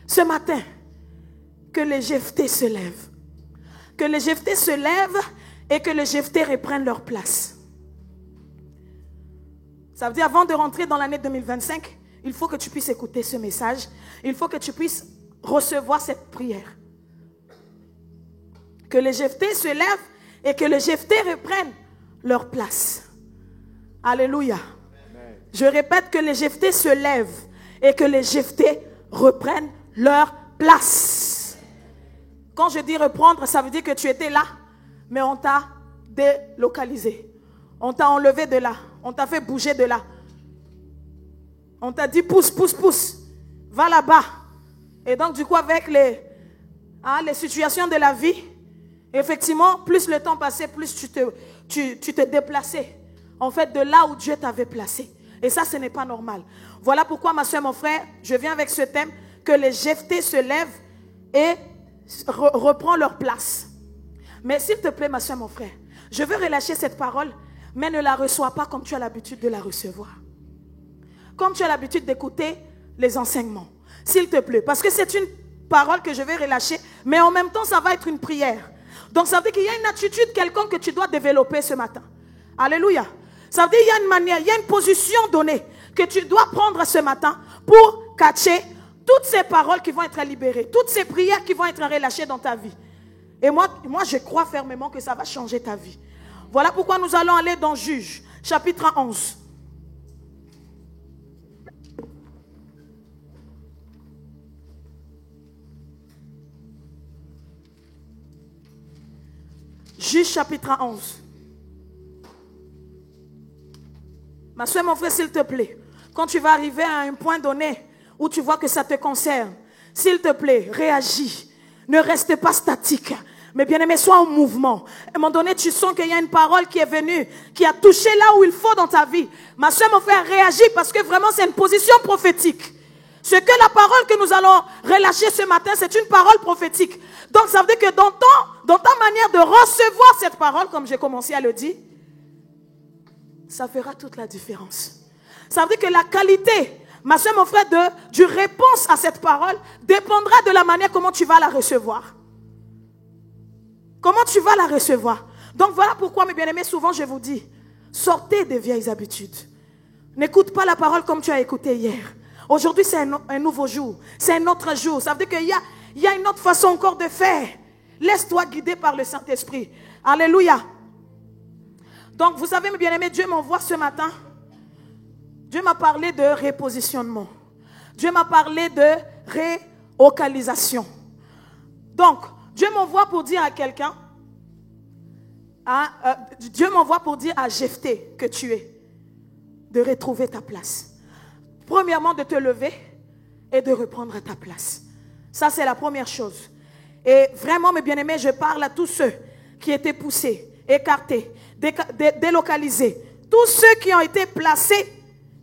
ce matin, que les Jephté se lèvent. Que les Jephté se lèvent et que les Jephté reprennent leur place. Ça veut dire, avant de rentrer dans l'année 2025, il faut que tu puisses écouter ce message. Il faut que tu puisses recevoir cette prière. Que les Jephté se lèvent et que les Jephté reprennent leur place. Alléluia. Amen. Je répète, que les Jephté se lèvent et que les Jephté reprennent leur place. Quand je dis reprendre, ça veut dire que tu étais là, mais on t'a délocalisé. On t'a enlevé de là. On t'a fait bouger de là. On t'a dit pousse, pousse, pousse. Va là-bas. Et donc du coup avec les situations de la vie, effectivement, plus le temps passait, plus tu te déplaçais. En fait, de là où Dieu t'avait placé. Et ça, ce n'est pas normal. Voilà pourquoi, ma soeur, mon frère, je viens avec ce thème, que les Jephté se lèvent et reprennent leur place. Mais s'il te plaît, ma soeur, mon frère, je veux relâcher cette parole, mais ne la reçois pas comme tu as l'habitude de la recevoir. Comme tu as l'habitude d'écouter les enseignements. S'il te plaît. Parce que c'est une parole que je vais relâcher, mais en même temps, ça va être une prière. Donc, ça veut dire qu'il y a une attitude quelconque que tu dois développer ce matin. Alléluia. Ça veut dire qu'il y a une manière, il y a une position donnée que tu dois prendre ce matin pour catcher toutes ces paroles qui vont être libérées, toutes ces prières qui vont être relâchées dans ta vie. Et moi, je crois fermement que ça va changer ta vie. Voilà pourquoi nous allons aller dans Juges, chapitre 11. Juges, chapitre 11. Ma soeur, mon frère, s'il te plaît, quand tu vas arriver à un point donné où tu vois que ça te concerne, s'il te plaît, réagis. Ne reste pas statique. Mais bien aimé, sois en mouvement. À un moment donné, tu sens qu'il y a une parole qui est venue, qui a touché là où il faut dans ta vie. Ma soeur, mon frère, réagis parce que vraiment c'est une position prophétique. Ce que la parole que nous allons relâcher ce matin, c'est une parole prophétique. Donc ça veut dire que dans ta manière de recevoir cette parole, comme j'ai commencé à le dire, ça fera toute la différence. Ça veut dire que la qualité, ma soeur, mon frère, du réponse à cette parole dépendra de la manière comment tu vas la recevoir. Comment tu vas la recevoir? Donc voilà pourquoi, mes bien-aimés, souvent je vous dis, sortez des vieilles habitudes. N'écoute pas la parole comme tu as écouté hier. Aujourd'hui, c'est un nouveau jour. C'est un autre jour. Ça veut dire qu'il y a une autre façon encore de faire. Laisse-toi guider par le Saint-Esprit. Alléluia. Donc, vous savez, mes bien-aimés, Dieu m'envoie ce matin. Dieu m'a parlé de repositionnement. Dieu m'a parlé de relocalisation. Donc, Dieu m'envoie pour dire à quelqu'un, Dieu m'envoie pour dire à Jephté que tu es, de retrouver ta place. Premièrement, de te lever et de reprendre ta place. Ça, c'est la première chose. Et vraiment, mes bien-aimés, je parle à tous ceux qui étaient poussés, écartés, délocalisés. Tous ceux qui ont été placés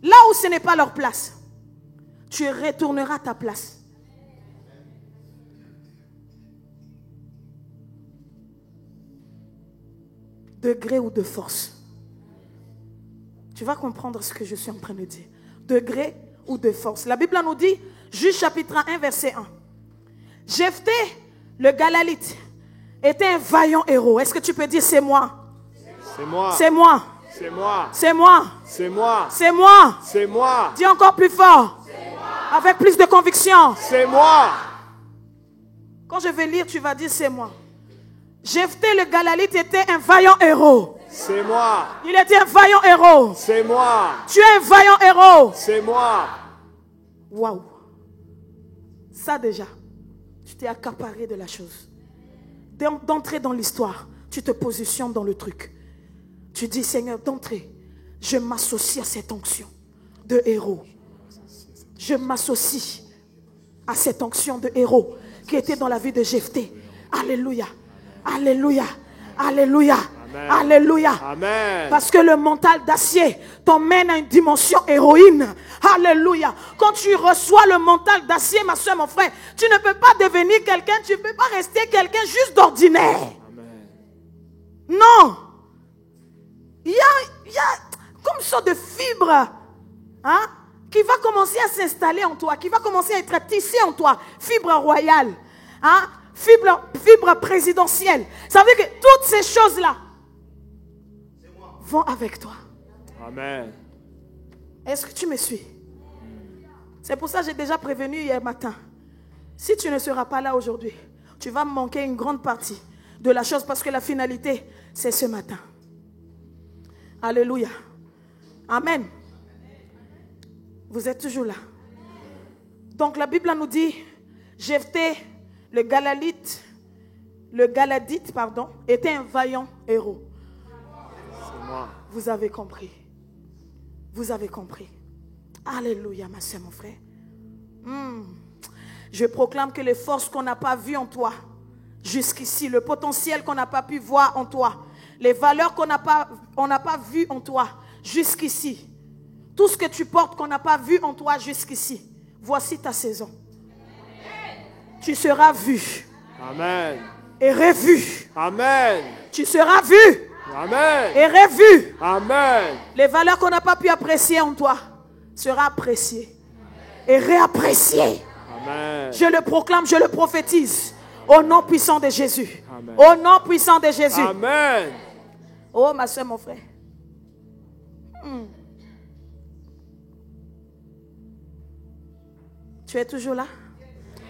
là où ce n'est pas leur place. Tu retourneras à ta place. De gré ou de force. Tu vas comprendre ce que je suis en train de dire. De gré ou de force. La Bible nous dit, Juges chapitre 1, verset 1. Jephté, le Galalite, était un vaillant héros. Est-ce que tu peux dire c'est moi? C'est moi. C'est moi. C'est moi. C'est moi. C'est moi. C'est moi. C'est moi. Dis encore plus fort. Avec plus de conviction. C'est moi. Quand je vais lire, tu vas dire c'est moi. Jephté le Galalite était un vaillant héros. C'est moi. Il était un vaillant héros. C'est moi. Tu es un vaillant héros. C'est moi. Waouh. Ça déjà, tu t'es accaparé de la chose. D'entrer dans l'histoire, tu te positionnes dans le truc. Tu dis, Seigneur, d'entrée, je m'associe à cette onction de héros. Je m'associe à cette onction de héros qui était dans la vie de Jephté. Alléluia. Alléluia. Alléluia. Amen. Alléluia. Amen. Parce que le mental d'acier t'emmène à une dimension héroïne. Alléluia. Quand tu reçois le mental d'acier, ma soeur, mon frère, tu ne peux pas devenir quelqu'un, tu ne peux pas rester quelqu'un juste d'ordinaire. Amen. Non. Il y a comme une sorte de fibre qui va commencer à s'installer en toi, qui va commencer à être tissé en toi. Fibre royale, hein? Fibre présidentielle. Ça veut dire que toutes ces choses-là vont avec toi. Amen. Est-ce que tu me suis? C'est pour ça que j'ai déjà prévenu hier matin. Si tu ne seras pas là aujourd'hui, tu vas me manquer une grande partie de la chose parce que la finalité, c'est ce matin. Alléluia. Amen. Vous êtes toujours là. Donc la Bible nous dit, Jephthé, le Galadite, était un vaillant héros. C'est moi. Vous avez compris. Vous avez compris. Alléluia, ma soeur, mon frère. Je proclame que les forces qu'on n'a pas vues en toi jusqu'ici, le potentiel qu'on n'a pas pu voir en toi, les valeurs qu'on n'a pas vues en toi jusqu'ici, tout ce que tu portes qu'on n'a pas vu en toi jusqu'ici, voici ta saison. Tu seras vu. Amen. Et revu. Amen. Tu seras vu. Amen. Et revu. Amen. Les valeurs qu'on n'a pas pu apprécier en toi seront appréciées et réappréciées. Amen. Je le proclame, je le prophétise au nom puissant de Jésus. Amen. Au nom puissant de Jésus. Amen. Oh ma soeur, mon frère. Tu es toujours là?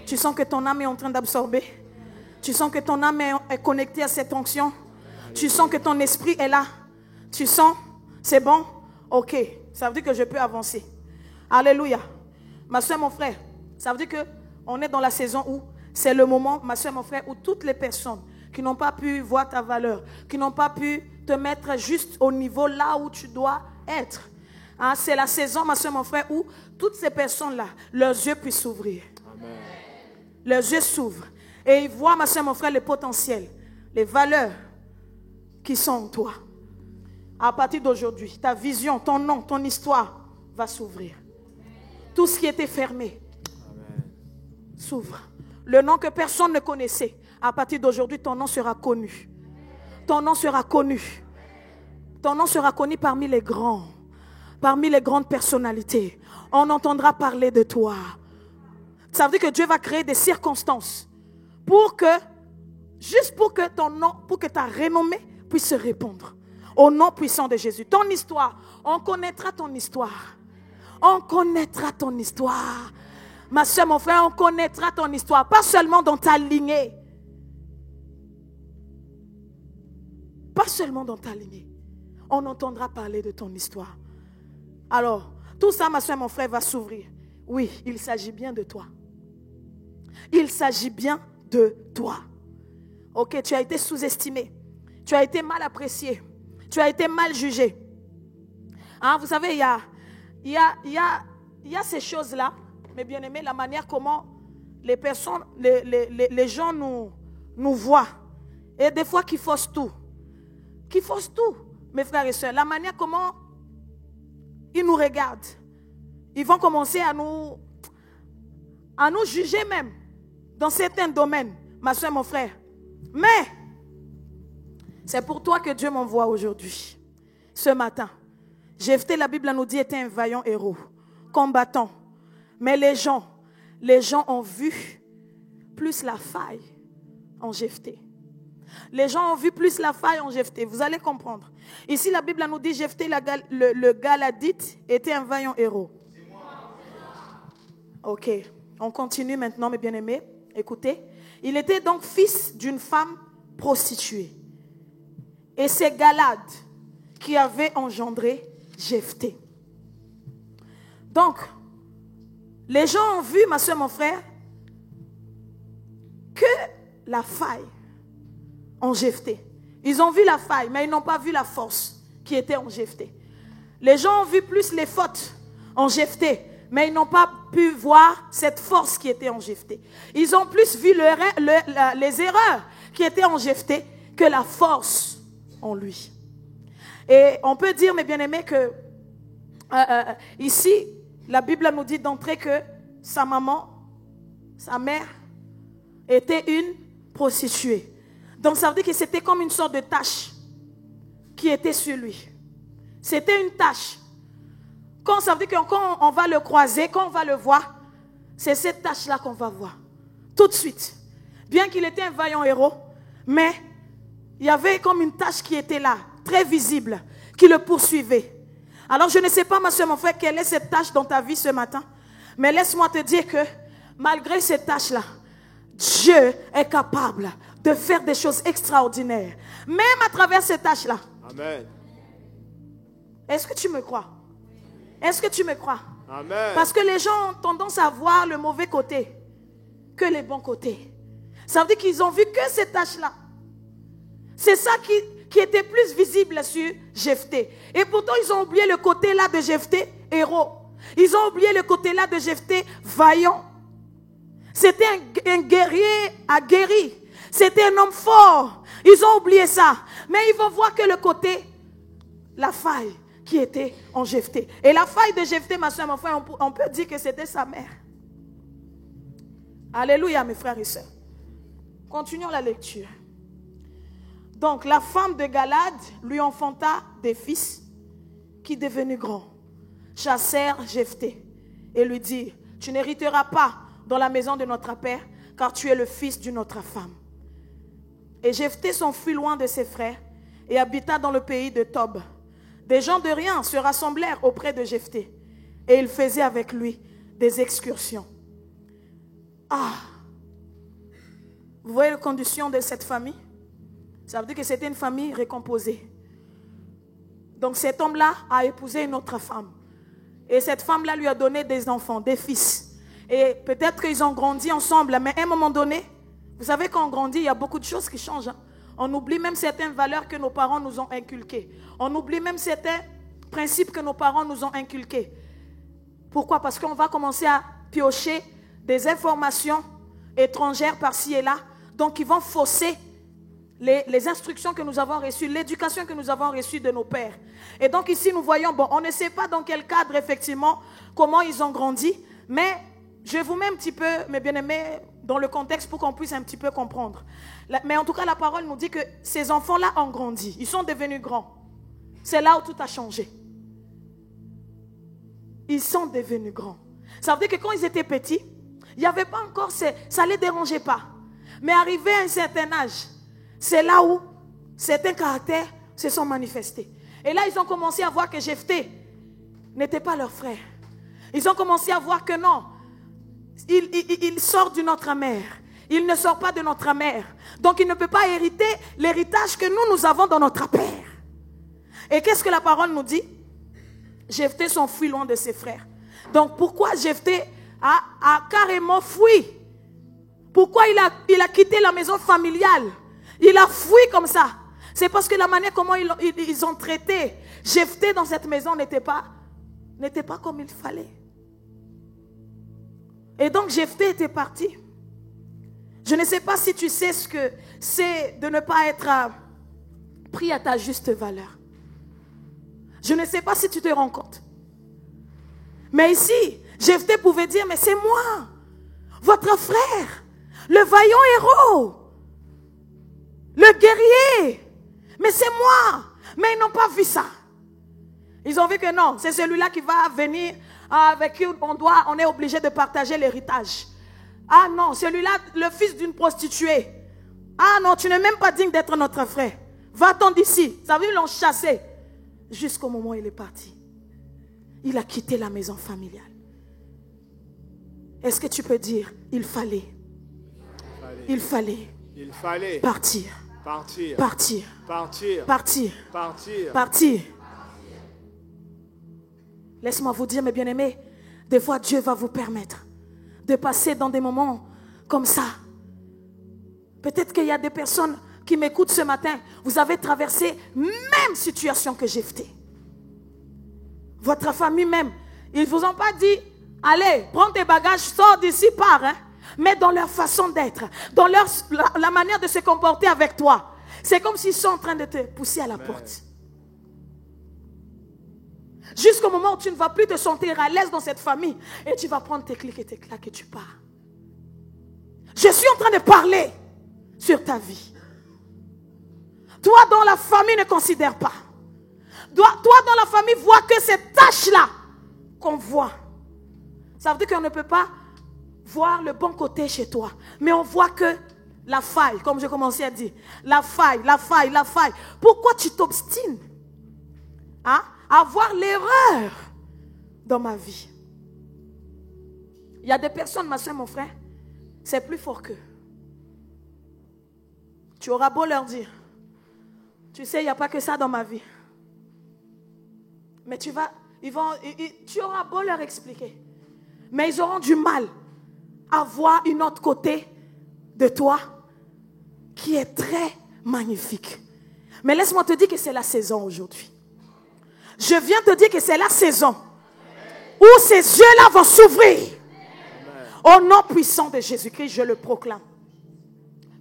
Tu sens que ton âme est en train d'absorber? Tu sens que ton âme est connectée à cette onction? Tu sens que ton esprit est là? Tu sens? C'est bon? Ok. Ça veut dire que je peux avancer. Alléluia. Ma soeur, mon frère, ça veut dire qu'on est dans la saison où c'est le moment, ma soeur, mon frère, où toutes les personnes qui n'ont pas pu voir ta valeur, qui n'ont pas pu te mettre juste au niveau là où tu dois être. Hein, c'est la saison, ma soeur, mon frère, où toutes ces personnes-là, leurs yeux puissent s'ouvrir. Amen. Leurs yeux s'ouvrent. Et ils voient, ma soeur, mon frère, le potentiel, les valeurs qui sont en toi. À partir d'aujourd'hui, ta vision, ton nom, ton histoire va s'ouvrir. Tout ce qui était fermé s'ouvre. Le nom que personne ne connaissait, à partir d'aujourd'hui, ton nom sera connu. Ton nom sera connu. Ton nom sera connu parmi les grands, parmi les grandes personnalités. On entendra parler de toi. Ça veut dire que Dieu va créer des circonstances juste pour que ton nom, pour que ta renommée puisse se répandre. Au nom puissant de Jésus. Ton histoire, on connaîtra ton histoire. On connaîtra ton histoire. Ma soeur, mon frère, on connaîtra ton histoire. Pas seulement dans ta lignée. Pas seulement dans ta lignée. On entendra parler de ton histoire. Alors, tout ça, ma soeur, mon frère, va s'ouvrir. Oui, il s'agit bien de toi. Il s'agit bien de toi. Ok, tu as été sous-estimé. Tu as été mal apprécié. Tu as été mal jugé. Hein, vous savez, il y a ces choses-là, mes bien-aimés, la manière comment les personnes, les gens nous voient. Et des fois, qui faussent tout. Qui faussent tout, mes frères et sœurs. La manière comment ils nous regardent. Ils vont commencer à nous juger même dans certains domaines, ma soeur, mon frère. Mais c'est pour toi que Dieu m'envoie aujourd'hui, ce matin. Jephthé, la Bible nous dit, était un vaillant héros, combattant. Mais les gens ont vu plus la faille en Jephthé. Les gens ont vu plus la faille en Jephthé. Vous allez comprendre. Ici, la Bible nous dit, Jephthé, le Galadite, était un vaillant héros. Ok, on continue maintenant, mes bien-aimés. Écoutez, il était donc fils d'une femme prostituée. Et c'est Galad qui avait engendré Jephthé. Donc, les gens ont vu, ma soeur, mon frère, que la faille en Jephthé. Ils ont vu la faille, mais ils n'ont pas vu la force qui était en Jephthé. Les gens ont vu plus les fautes en Jephthé, mais ils n'ont pas pu voir cette force qui était en Jephthé. Ils ont plus vu les erreurs qui étaient en Jephthé que la force en lui. Et on peut dire, mes bien-aimés, que ici, la Bible nous dit d'entrée que sa maman, sa mère, était une prostituée. Donc ça veut dire que c'était comme une sorte de tâche qui était sur lui. C'était une tâche Quand ça veut dire que quand on va le croiser, quand on va le voir, c'est cette tâche-là qu'on va voir. Tout de suite. Bien qu'il était un vaillant héros, mais il y avait comme une tâche qui était là, très visible, qui le poursuivait. Alors je ne sais pas, ma soeur, mon frère, quelle est cette tâche dans ta vie ce matin. Mais laisse-moi te dire que malgré cette tâche-là, Dieu est capable de faire des choses extraordinaires. Même à travers cette tâche-là. Amen. Est-ce que tu me crois? Est-ce que tu me crois? Amen. Parce que les gens ont tendance à voir le mauvais côté que les bons côtés. Ça veut dire qu'ils ont vu que cette tâche-là. C'est ça qui était plus visible sur Jephthé. Et pourtant, ils ont oublié le côté là de Jephthé, héros. Ils ont oublié le côté là de Jephthé, vaillant. C'était un guerrier aguerri. C'était un homme fort. Ils ont oublié ça. Mais ils vont voir que le côté, la faille qui était en Jephthé. Et la faille de Jephthé, ma soeur, mon frère, on peut dire que c'était sa mère. Alléluia, mes frères et sœurs. Continuons la lecture. Donc, la femme de Galad lui enfanta des fils qui, devenus grands, chassèrent Jephthé et lui dirent: tu n'hériteras pas dans la maison de notre père, car tu es le fils d'une autre femme. Et Jephthé s'enfuit loin de ses frères et habita dans le pays de Tob. Des gens de rien se rassemblèrent auprès de Jephthé et ils faisaient avec lui des excursions. Ah! Vous voyez les conditions de cette famille? Ça veut dire que c'était une famille récomposée. Donc cet homme-là a épousé une autre femme. Et cette femme-là lui a donné des enfants, des fils. Et peut-être qu'ils ont grandi ensemble, mais à un moment donné, vous savez, quand on grandit, il y a beaucoup de choses qui changent. Hein? On oublie même certaines valeurs que nos parents nous ont inculquées. On oublie même certains principes que nos parents nous ont inculqués. Pourquoi? Parce qu'on va commencer à piocher des informations étrangères par-ci et là, donc ils vont fausser les instructions que nous avons reçues, l'éducation que nous avons reçue de nos pères. Et donc ici nous voyons, bon, on ne sait pas dans quel cadre effectivement, comment ils ont grandi, mais je vous mets un petit peu, mes bien-aimés, dans le contexte pour qu'on puisse un petit peu comprendre. Mais en tout cas, la parole nous dit que ces enfants-là ont grandi, ils sont devenus grands. C'est là où tout a changé. Ils sont devenus grands. Ça veut dire que quand ils étaient petits, il n'y avait pas encore, ça ne les dérangeait pas. Mais arrivé à un certain âge, c'est là où certains caractères se sont manifestés. Et là, ils ont commencé à voir que Jephthé n'était pas leur frère. Ils ont commencé à voir que non, il sort de notre mère. Il ne sort pas de notre mère. Donc, il ne peut pas hériter l'héritage que nous avons dans notre père. Et qu'est-ce que la parole nous dit? Jephthé s'enfuit loin de ses frères. Donc, pourquoi Jephthé a carrément fui? Pourquoi il a quitté la maison familiale? Il a fui comme ça. C'est parce que la manière comment ils ont traité Jephthé dans cette maison n'était pas comme il fallait. Et donc Jephthé était parti. Je ne sais pas si tu sais ce que c'est de ne pas être pris à ta juste valeur. Je ne sais pas si tu te rends compte. Mais ici, Jephthé pouvait dire, mais c'est moi, votre frère, le vaillant héros, le guerrier. Mais c'est moi. Mais ils n'ont pas vu ça. Ils ont vu que non, c'est celui-là qui va venir avec qui on est obligé de partager l'héritage. Ah non, celui-là, le fils d'une prostituée. Ah non, tu n'es même pas digne d'être notre frère. Va-t'en d'ici. Ça veut dire qu'ils l'ont chassé. Jusqu'au moment où il est parti. Il a quitté la maison familiale. Est-ce que tu peux dire, il fallait partir. Laisse-moi vous dire, mes bien-aimés, des fois Dieu va vous permettre de passer dans des moments comme ça. Peut-être qu'il y a des personnes qui m'écoutent ce matin. Vous avez traversé même situation que Jephthé. Votre famille même, ils ne vous ont pas dit, allez, prends tes bagages, sors d'ici, pars. Hein? Mais dans leur façon d'être, dans la manière de se comporter avec toi, c'est comme s'ils sont en train de te pousser à la porte. Jusqu'au moment où tu ne vas plus te sentir à l'aise dans cette famille et tu vas prendre tes clics et tes claques et tu pars. Je suis en train de parler sur ta vie. Toi dont la famille ne considère pas. Toi dans la famille vois que cette tâche-là qu'on voit. Ça veut dire qu'on ne peut pas voir le bon côté chez toi. Mais on voit que la faille, comme j'ai commencé à dire. La faille. Pourquoi tu t'obstines à voir l'erreur dans ma vie? Il y a des personnes, ma soeur, mon frère, c'est plus fort qu'eux. Tu auras beau leur dire, tu sais, il n'y a pas que ça dans ma vie. Mais tu auras beau leur expliquer. Mais ils auront du mal à voir une autre côté de toi qui est très magnifique. Mais laisse-moi te dire que c'est la saison aujourd'hui. Je viens te dire que c'est la saison où ces yeux-là vont s'ouvrir. Au nom puissant de Jésus-Christ, je le proclame.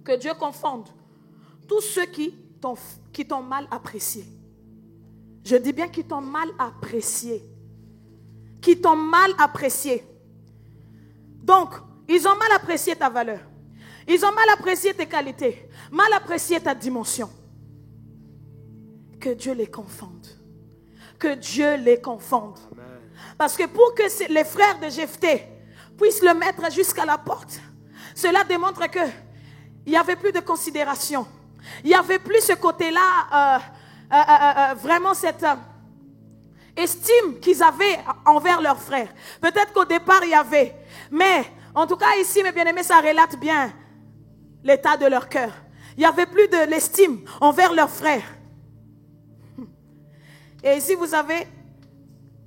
Que Dieu confonde tous ceux qui t'ont mal apprécié. Je dis bien qui t'ont mal apprécié. Qui t'ont mal apprécié. Donc, ils ont mal apprécié ta valeur. Ils ont mal apprécié tes qualités. Mal apprécié ta dimension. Que Dieu les confonde. Que Dieu les confonde. Amen. Parce que pour que les frères de Jephthé puissent le mettre jusqu'à la porte, cela démontre que il n'y avait plus de considération. Il n'y avait plus ce côté-là, vraiment cette estime qu'ils avaient envers leurs frères. Peut-être qu'au départ, il y avait. Mais, en tout cas, ici, mes bien-aimés, ça relate bien l'état de leur cœur. Il n'y avait plus de l'estime envers leurs frères. Et ici, vous avez,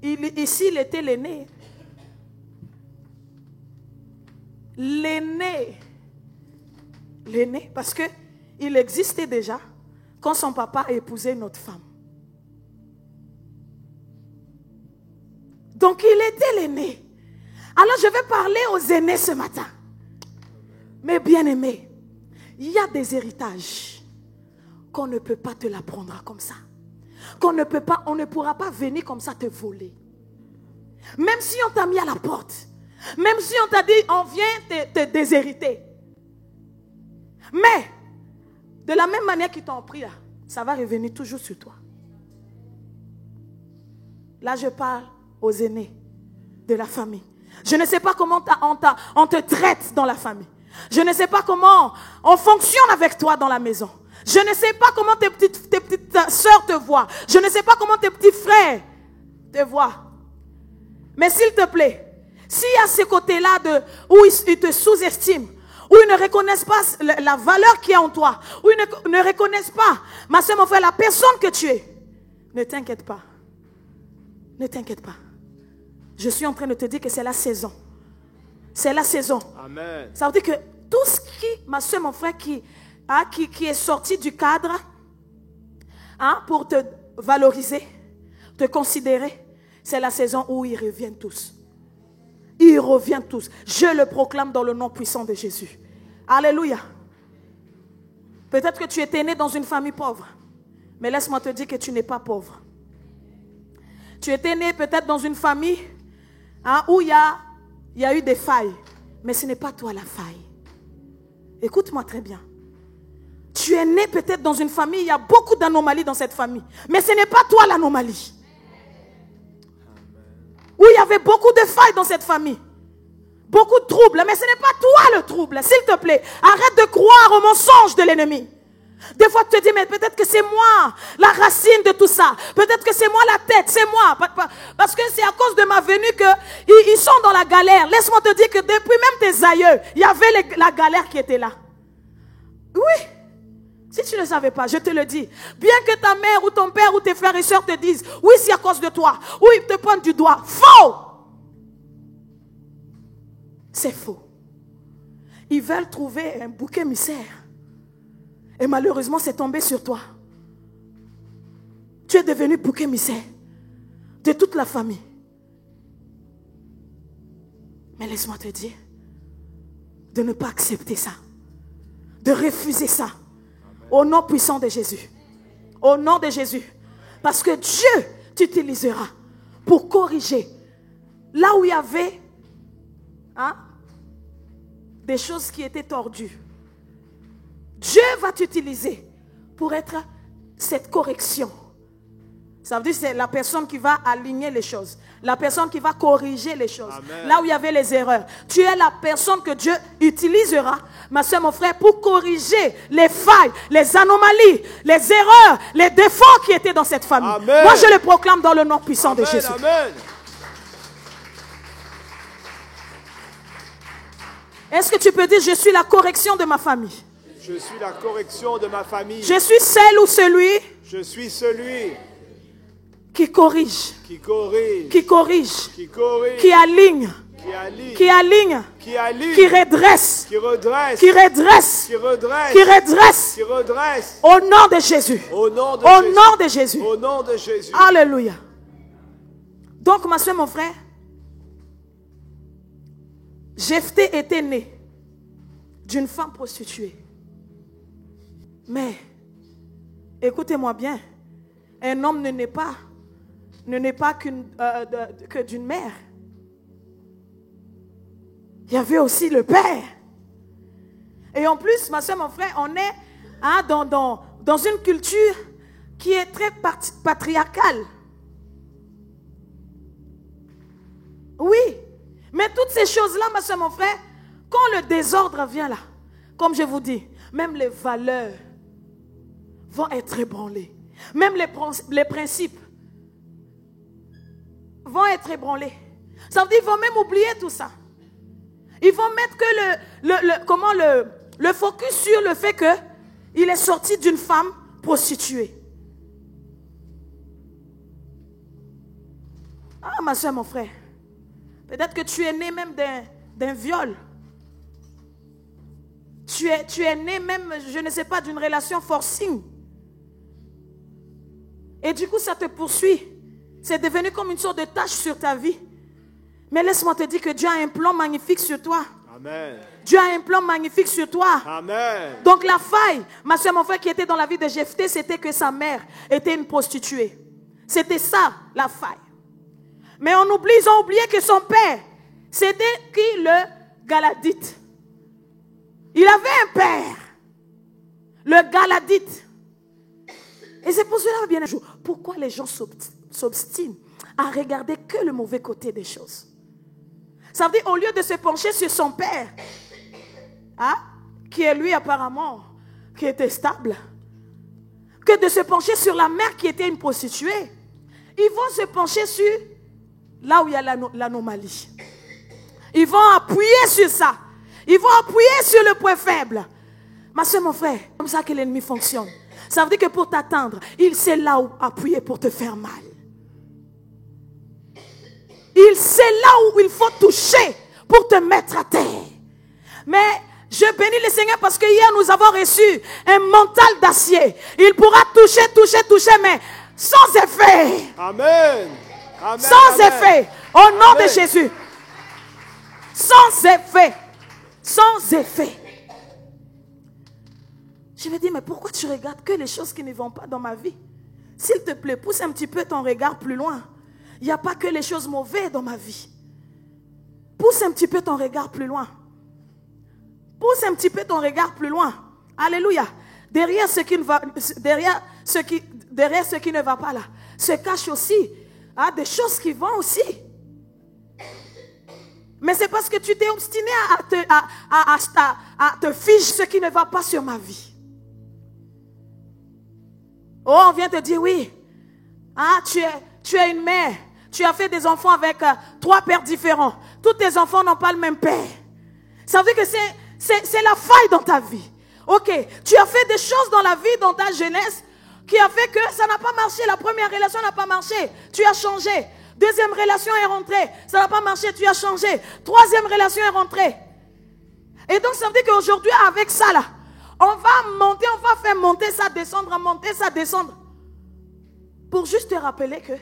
ici, il était l'aîné. L'aîné, parce qu'il existait déjà quand son papa a épousé une autre femme. Donc il était l'aîné. Alors je vais parler aux aînés ce matin. Mes bien-aimés, il y a des héritages qu'on ne peut pas te l'apprendre comme ça. On ne pourra pas venir comme ça te voler. Même si on t'a mis à la porte. Même si on t'a dit, on vient te déshériter. Mais, de la même manière qu'ils t'ont pris là, ça va revenir toujours sur toi. Là, je parle aux aînés de la famille. Je ne sais pas comment on te traite dans la famille. Je ne sais pas comment on fonctionne avec toi dans la maison. Je ne sais pas comment tes petites soeurs te voient. Je ne sais pas comment tes petits frères te voient. Mais s'il te plaît, s'il y a ce côté-là où ils te sous-estiment, où ils ne reconnaissent pas la valeur qui est en toi, où ils ne reconnaissent pas, ma soeur, mon frère, la personne que tu es, ne t'inquiète pas. Ne t'inquiète pas. Je suis en train de te dire que c'est la saison. C'est la saison. Amen. Ça veut dire que tout ce qui, ma soeur, mon frère, qui est sorti du cadre pour te valoriser, te considérer, c'est la saison où ils reviennent tous. Ils reviennent tous. Je le proclame dans le nom puissant de Jésus. Alléluia. Peut-être que tu étais né dans une famille pauvre. Mais laisse-moi te dire que tu n'es pas pauvre. Tu étais né peut-être dans une famille où il y a eu des failles. Mais ce n'est pas toi la faille. Écoute-moi très bien. Tu es né peut-être dans une famille, il y a beaucoup d'anomalies dans cette famille. Mais ce n'est pas toi l'anomalie. Où il y avait beaucoup de failles dans cette famille. Beaucoup de troubles. Mais ce n'est pas toi le trouble. S'il te plaît, arrête de croire aux mensonges de l'ennemi. Des fois tu te dis, mais peut-être que c'est moi la racine de tout ça. Peut-être que c'est moi la tête, c'est moi. Parce que c'est à cause de ma venue qu'ils sont dans la galère. Laisse-moi te dire que depuis même tes aïeux, il y avait la galère qui était là. Oui. Si tu ne le savais pas, je te le dis. Bien que ta mère ou ton père ou tes frères et sœurs te disent, oui, c'est à cause de toi. Ou ils te pointent du doigt. Faux. C'est faux. Ils veulent trouver un bouc émissaire. Et malheureusement, c'est tombé sur toi. Tu es devenu bouc émissaire de toute la famille. Mais laisse-moi te dire de ne pas accepter ça. De refuser ça. Au nom puissant de Jésus. Au nom de Jésus. Parce que Dieu t'utilisera pour corriger. Là où il y avait des choses qui étaient tordues. Dieu va t'utiliser pour être cette correction. Ça veut dire que c'est la personne qui va aligner les choses. La personne qui va corriger les choses. Amen. Là où il y avait les erreurs. Tu es la personne que Dieu utilisera, ma soeur, mon frère, pour corriger les failles, les anomalies, les erreurs, les défauts qui étaient dans cette famille. Amen. Moi, je le proclame dans le nom puissant Amen, de Jésus. Amen. Est-ce que tu peux dire, je suis la correction de ma famille? Je suis la correction de ma famille. Je suis celle ou celui Je suis celui qui corrige, qui corrige, qui corrige, qui corrige, qui aligne, qui allie, qui aligne, qui allie, qui redresse, qui redresse, qui redresse, qui redresse, qui redresse. qui redresse. Au nom de Jésus. Au nom de Au Jésus. nom de Jésus. Au nom de Jésus. Alléluia. Donc, ma soeur, mon frère, Jephthé était né d'une femme prostituée. Mais, écoutez-moi bien, un homme ne naît pas que d'une mère. Il y avait aussi le père. Et en plus, ma soeur, mon frère, on est dans une culture qui est très patriarcale. Oui, mais toutes ces choses-là, ma soeur, mon frère, quand le désordre vient là, comme je vous dis, même les valeurs vont être ébranlées. Même les principes vont être ébranlés. Ça veut dire qu'ils vont même oublier tout ça. Ils vont mettre que le focus sur le fait qu'il est sorti d'une femme prostituée. Ah, ma soeur, mon frère, peut-être que tu es né même d'un viol. Tu es né même, je ne sais pas, d'une relation forcing. Et du coup, ça te poursuit. C'est devenu comme une sorte de tâche sur ta vie. Mais laisse-moi te dire que Dieu a un plan magnifique sur toi. Amen. Dieu a un plan magnifique sur toi. Amen. Donc la faille, ma soeur, mon frère, qui était dans la vie de Jephthé, c'était que sa mère était une prostituée. C'était ça, la faille. Mais ils ont oublié que son père, c'était qui? Le Galadite. Il avait un père, le Galadite. Et c'est pour cela, bien sûr, pourquoi les gens s'obstinent à regarder que le mauvais côté des choses. Ça veut dire, au lieu de se pencher sur son père, hein, qui est lui apparemment, qui était stable, que de se pencher sur la mère qui était une prostituée, ils vont se pencher sur là où il y a l'anomalie. Ils vont appuyer sur ça. Ils vont appuyer sur le point faible. Ma soeur, mon frère, c'est comme ça que l'ennemi fonctionne. Ça veut dire que pour t'atteindre, il sait là où appuyer pour te faire mal. Il sait là où il faut toucher pour te mettre à terre. Mais je bénis le Seigneur parce que hier nous avons reçu un mental d'acier. Il pourra toucher, mais sans effet. Amen. Amen. Sans Amen. effet. Au nom Amen. de Jésus. Sans effet. Sans effet. Je me dis, mais pourquoi tu regardes que les choses qui ne vont pas dans ma vie? S'il te plaît, pousse un petit peu ton regard plus loin. Il n'y a pas que les choses mauvaises dans ma vie. Pousse un petit peu ton regard plus loin. Pousse un petit peu ton regard plus loin. Alléluia. Derrière ce qui ne va, derrière ce qui ne va pas là, se cache aussi des choses qui vont aussi. Mais c'est parce que tu t'es obstiné à te figer ce qui ne va pas sur ma vie. Oh, on vient te dire oui. Tu es une mère. Tu as fait des enfants avec 3 pères différents. Tous tes enfants n'ont pas le même père. Ça veut dire que c'est la faille dans ta vie. Ok, tu as fait des choses dans la vie, dans ta jeunesse, qui a fait que ça n'a pas marché. La première relation n'a pas marché. Tu as changé. Deuxième relation est rentrée. Ça n'a pas marché, tu as changé. Troisième relation est rentrée. Et donc ça veut dire qu'aujourd'hui, avec ça là, on va faire monter ça, descendre, monter ça, descendre. Pour juste te rappeler que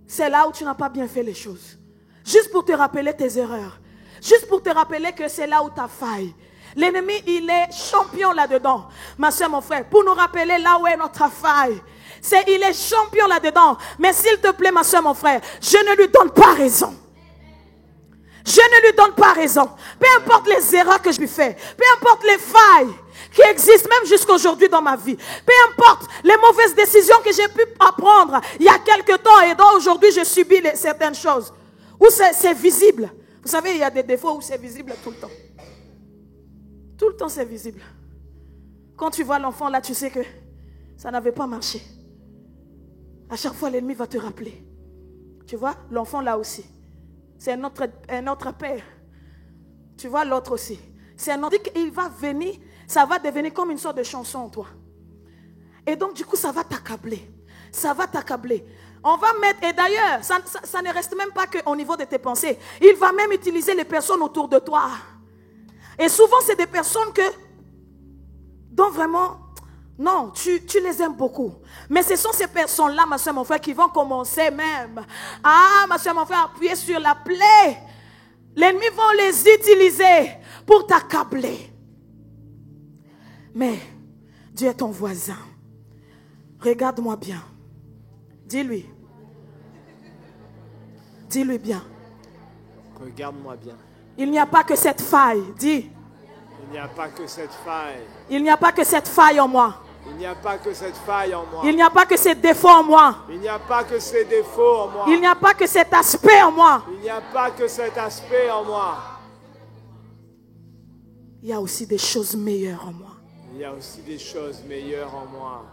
c'est là où tu n'as pas bien fait les choses. Juste pour te rappeler tes erreurs. Juste pour te rappeler que c'est là où tu as failli. L'ennemi, il est champion là-dedans. Ma soeur, mon frère, pour nous rappeler là où est notre faille. Il est champion là-dedans. Mais s'il te plaît, ma soeur, mon frère, je ne lui donne pas raison. Je ne lui donne pas raison. Peu importe les erreurs que je lui fais. Peu importe les failles qui existent même jusqu'à aujourd'hui dans ma vie. Peu importe les mauvaises décisions que j'ai pu prendre il y a quelque temps et dont aujourd'hui je subis certaines choses. Où c'est visible. Vous savez, il y a des défauts où c'est visible tout le temps. Tout le temps c'est visible. Quand tu vois l'enfant là, tu sais que ça n'avait pas marché. À chaque fois, l'ennemi va te rappeler. Tu vois, l'enfant là aussi. C'est un autre père. Tu vois, l'autre aussi. C'est un autre. Il va venir, ça va devenir comme une sorte de chanson en toi. Et donc, du coup, ça va t'accabler. Ça va t'accabler. On va mettre, et d'ailleurs, ça ne reste même pas qu'au niveau de tes pensées. Il va même utiliser les personnes autour de toi. Et souvent, c'est des personnes dont vraiment, non, tu les aimes beaucoup. Mais ce sont ces personnes-là, ma soeur, mon frère, qui vont commencer même. Ah, ma soeur, mon frère, appuyer sur la plaie. L'ennemi va les utiliser pour t'accabler. Mais Dieu est ton voisin. Regarde-moi bien. Dis-lui. Dis-lui bien. Regarde-moi bien. Il n'y a pas que cette faille. Dis. Il n'y a pas que cette faille. Il n'y a pas que cette faille en moi. Il n'y a pas que cette faille en moi. Il n'y a pas que ces défauts en moi. Il n'y a pas que ces défauts en moi. Il n'y a pas que cet aspect en moi. Il n'y a pas que cet aspect en moi. Il y a aussi des choses meilleures en moi. Il y a aussi des choses meilleures en moi.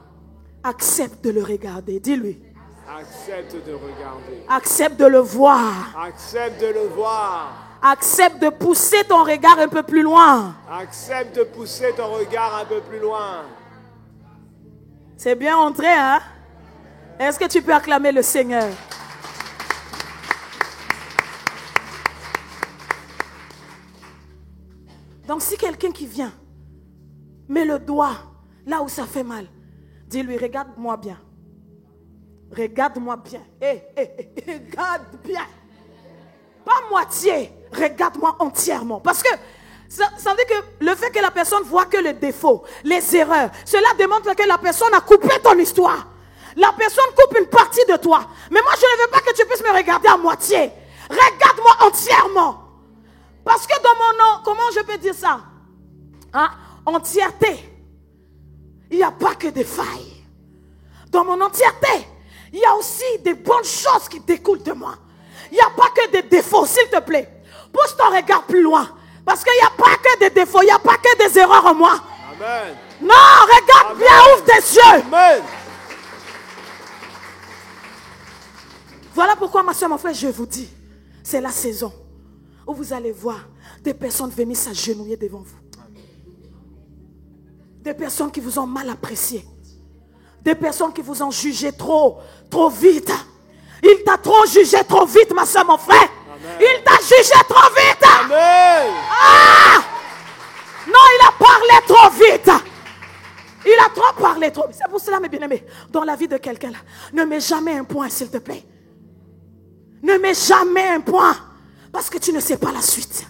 Accepte de le regarder. Dis-lui. Accepte de regarder. Accepte de le voir. Accepte de le voir. Accepte de pousser ton regard un peu plus loin. Accepte de pousser ton regard un peu plus loin. C'est bien entré, hein? Est-ce que tu peux acclamer le Seigneur? Donc si quelqu'un qui vient met le doigt là où ça fait mal, dis-lui, regarde-moi bien. Regarde-moi bien. Regarde bien. Pas moitié. Regarde-moi entièrement. Parce que ça veut dire que le fait que la personne voit que les défauts, les erreurs, cela démontre que la personne a coupé ton histoire. La personne coupe une partie de toi. Mais moi, je ne veux pas que tu puisses me regarder à moitié. Regarde-moi entièrement. Parce que dans mon nom, comment je peux dire ça? Hein? Entièreté. Il n'y a pas que des failles. Dans mon entièreté, il y a aussi des bonnes choses qui découlent de moi. Il n'y a pas que des défauts, s'il te plaît. Pousse ton regard plus loin. Parce qu'il n'y a pas que des défauts, il n'y a pas que des erreurs en moi. Amen. Non, regarde Amen. bien, ouvre tes yeux. Amen. Voilà pourquoi, ma soeur, mon frère, je vous dis, c'est la saison où vous allez voir des personnes venir s'agenouiller devant vous. Des personnes qui vous ont mal apprécié. Des personnes qui vous ont jugé trop vite. Il t'a trop jugé trop vite, ma soeur, mon frère. Amen. Il t'a jugé trop vite. Amen. Ah! Non, il a parlé trop vite. Il a trop parlé trop vite. C'est pour cela, mes bien-aimés, dans la vie de quelqu'un là, ne mets jamais un point, s'il te plaît. Ne mets jamais un point. Parce que tu ne sais pas la suite.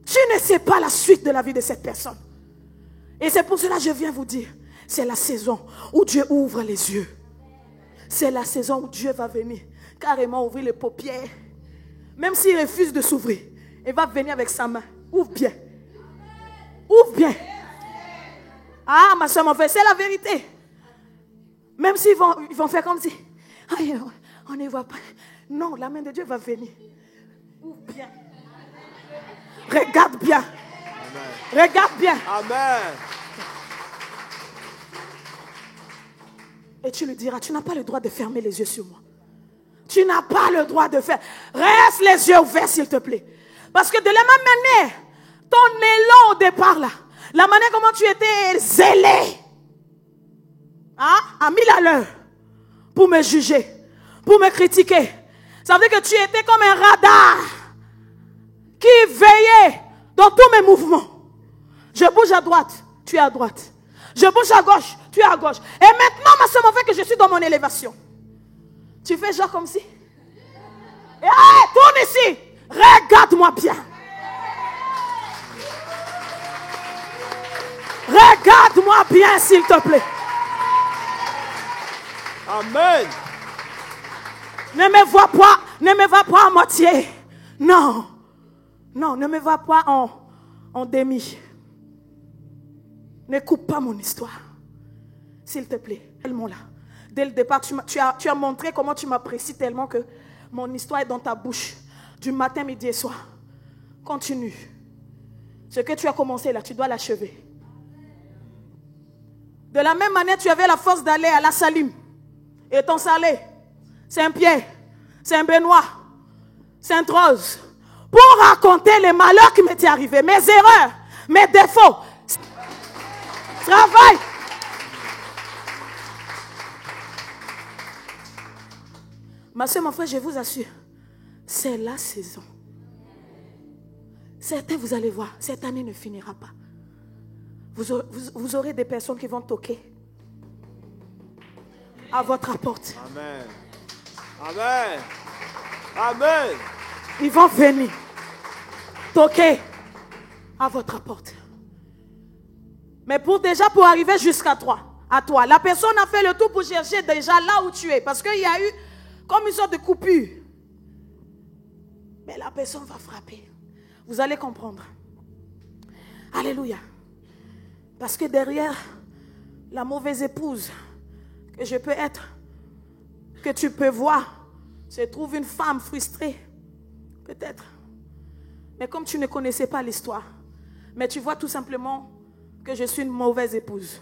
Tu ne sais pas la suite de la vie de cette personne. Et c'est pour cela que je viens vous dire, c'est la saison où Dieu ouvre les yeux. C'est la saison où Dieu va venir carrément ouvrir les paupières. Même s'il refuse de s'ouvrir, il va venir avec sa main. Ouvre bien. Ouvre bien. Ah, ma soeur, mon frère, c'est la vérité. Même s'ils vont faire comme si, on ne voit pas. Non, la main de Dieu va venir. Ouvre bien. Regarde bien. Amen. Regarde bien. Amen. Et tu lui diras, tu n'as pas le droit de fermer les yeux sur moi. Tu n'as pas le droit de faire. Reste les yeux ouverts, s'il te plaît. Parce que de la même manière, ton élan au départ là, la manière comment tu étais zélé, hein, à 1000 à l'heure, pour me juger, pour me critiquer. Ça veut dire que tu étais comme un radar qui veillait dans tous mes mouvements. Je bouge à droite, tu es à droite. Je bouge à gauche, tu es à gauche. Et maintenant, ma soeur, mon frère, que je suis dans mon élévation. Tu fais genre comme si. Et hey, tourne ici. Regarde-moi bien. Regarde-moi bien, s'il te plaît. Amen. Ne me vois pas à moitié. Non. Non, ne me vois pas en demi. Ne coupe pas mon histoire. S'il te plaît, tellement là. Dès le départ, tu as montré comment tu m'apprécies tellement que mon histoire est dans ta bouche. Du matin, midi et soir. Continue. Ce que tu as commencé là, tu dois l'achever. De la même manière, tu avais la force d'aller à la Salim. Et ton salé, Saint-Pierre, Saint-Benoît, Sainte-Rose. Pour raconter les malheurs qui m'étaient arrivés, mes erreurs, mes défauts. Travail. Ma soeur, mon frère, je vous assure, c'est la saison. Certains, vous allez voir, cette année ne finira pas. Vous aurez des personnes qui vont toquer à votre porte. Amen. Amen. Amen. Ils vont venir toquer à votre porte. Mais pour arriver jusqu'à toi, la personne a fait le tout pour chercher déjà là où tu es. Parce qu'il y a eu comme une sorte de coupure. Mais la personne va frapper. Vous allez comprendre. Alléluia. Parce que derrière la mauvaise épouse que je peux être, que tu peux voir, se trouve une femme frustrée. Peut-être. Mais comme tu ne connaissais pas l'histoire, mais tu vois tout simplement que je suis une mauvaise épouse.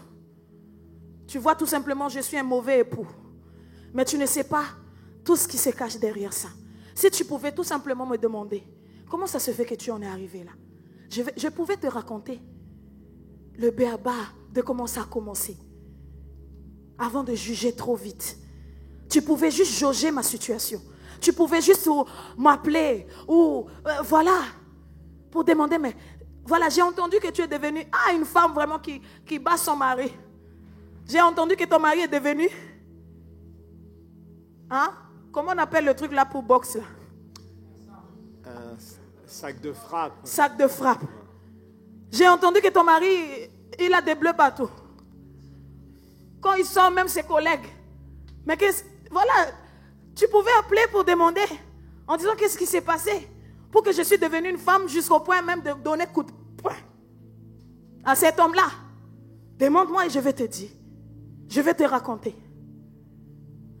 Tu vois tout simplement que je suis un mauvais époux. Mais tu ne sais pas tout ce qui se cache derrière ça. Si tu pouvais tout simplement me demander, comment ça se fait que tu en es arrivé là? Je pouvais te raconter le béaba de comment ça a commencé. Avant de juger trop vite. Tu pouvais juste jauger ma situation. Tu pouvais juste m'appeler ou voilà, pour demander, mais voilà, j'ai entendu que tu es devenue une femme vraiment qui bat son mari. J'ai entendu que ton mari est devenu comment on appelle le truc là pour boxe là? Un sac de frappe. Sac de frappe. J'ai entendu que ton mari, il a des bleus partout. Quand il sort, même ses collègues. Mais voilà, tu pouvais appeler pour demander, en disant qu'est-ce qui s'est passé, pour que je suis devenue une femme jusqu'au point même de donner coup de poing à cet homme-là. Demande-moi et je vais te dire. Je vais te raconter.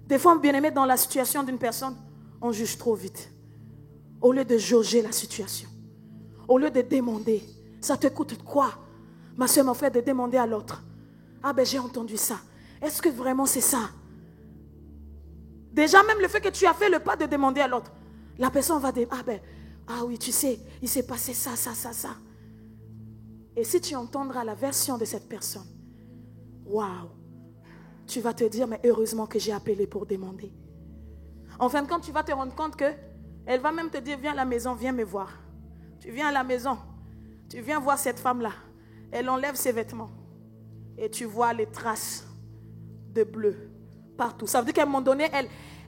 Des fois, bien-aimé, dans la situation d'une personne, on juge trop vite. Au lieu de jauger la situation. Au lieu de demander. Ça te coûte quoi, ma soeur, mon frère, de demander à l'autre? J'ai entendu ça. Est-ce que vraiment c'est ça? Déjà, même le fait que tu as fait le pas de demander à l'autre, la personne va dire, oui, tu sais, il s'est passé ça. Et si tu entendras la version de cette personne, waouh, tu vas te dire, mais heureusement que j'ai appelé pour demander. En fin de compte, tu vas te rendre compte que elle va même te dire, viens à la maison, viens me voir. Tu viens à la maison, tu viens voir cette femme-là. Elle enlève ses vêtements et tu vois les traces de bleu partout. Ça veut dire qu'à un moment donné,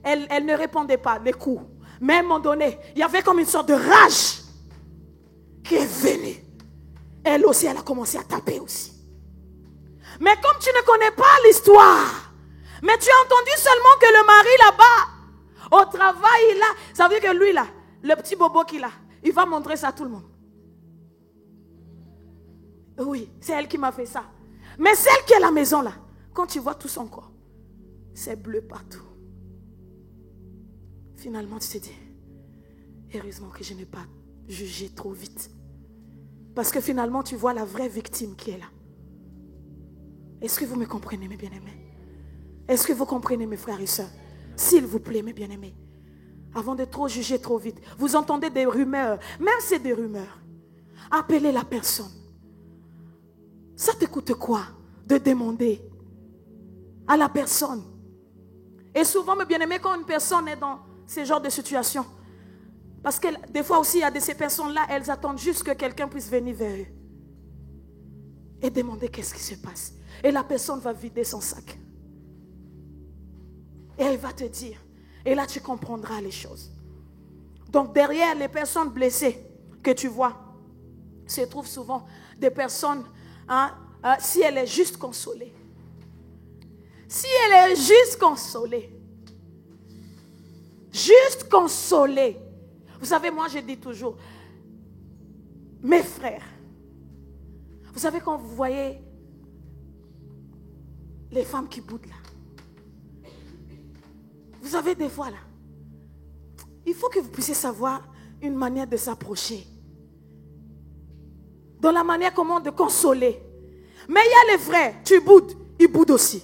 elle ne répondait pas les coups. Mais à un moment donné, il y avait comme une sorte de rage qui est venue. Elle aussi, elle a commencé à taper aussi. Mais comme tu ne connais pas l'histoire, mais tu as entendu seulement que le mari là-bas, au travail, là, ça veut dire que lui là, le petit bobo qu'il a, il va montrer ça à tout le monde. Oui, c'est elle qui m'a fait ça. Mais celle qui est à la maison là, quand tu vois tout son corps, c'est bleu partout. Finalement, tu te dis, heureusement que je n'ai pas jugé trop vite. Parce que finalement, tu vois la vraie victime qui est là. Est-ce que vous me comprenez, mes bien-aimés? Est-ce que vous comprenez, mes frères et sœurs? S'il vous plaît, mes bien-aimés, avant de trop juger trop vite, vous entendez des rumeurs, même c'est des rumeurs. Appelez la personne. Ça te coûte quoi de demander à la personne? Et souvent, mes bien-aimés, quand une personne est dans ce genre de situation, parce que des fois aussi, il y a de ces personnes-là, elles attendent juste que quelqu'un puisse venir vers eux et demander qu'est-ce qui se passe. Et la personne va vider son sac. Et elle va te dire. Et là, tu comprendras les choses. Donc, derrière les personnes blessées que tu vois, se trouvent souvent des personnes, si elle est juste consolée. Si elle est juste consolée. Juste consolée. Vous savez, moi, je dis toujours, mes frères, vous savez quand vous voyez Les femmes qui boudent là. Vous avez des fois là. Il faut que vous puissiez savoir une manière de s'approcher. Dans la manière comment de consoler. Mais il y a les frères, tu boudes, ils boudent aussi.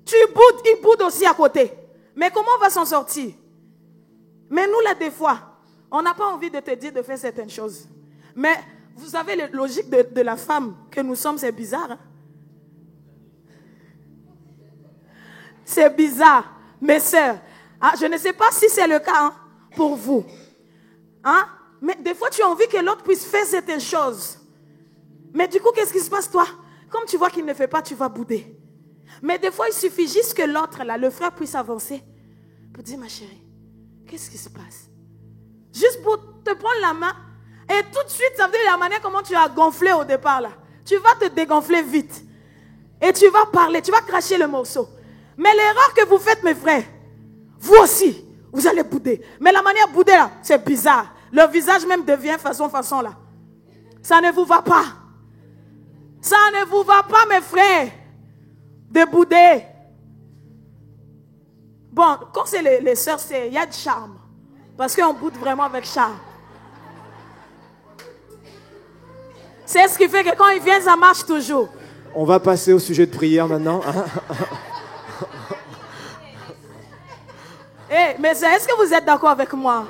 Tu boudes, ils boudent aussi à côté. Mais comment on va s'en sortir? Mais nous là des fois, on n'a pas envie de te dire de faire certaines choses. Mais vous savez, la logique de la femme que nous sommes, c'est bizarre. Hein? C'est bizarre, mes sœurs. Ah, je ne sais pas si c'est le cas hein, pour vous. Hein? Mais des fois, tu as envie que l'autre puisse faire certaines choses. Mais du coup, qu'est-ce qui se passe, toi? Comme tu vois qu'il ne fait pas, tu vas bouder. Mais des fois, il suffit juste que l'autre, là, le frère, puisse avancer pour dire, ma chérie, qu'est-ce qui se passe? Juste pour te prendre la main. Et tout de suite, ça veut dire la manière comment tu as gonflé au départ, là. Tu vas te dégonfler vite. Et tu vas parler, tu vas cracher le morceau. Mais l'erreur que vous faites, mes frères, vous aussi, vous allez bouder. Mais la manière de bouder, là, c'est bizarre. Le visage même devient façon, là. Ça ne vous va pas. Ça ne vous va pas, mes frères, de bouder. Bon, quand c'est les sœurs, il y a du charme. Parce qu'on boude vraiment avec charme. C'est ce qui fait que quand ils viennent, ça marche toujours. On va passer au sujet de prière maintenant. Hey, mais est-ce que vous êtes d'accord avec moi?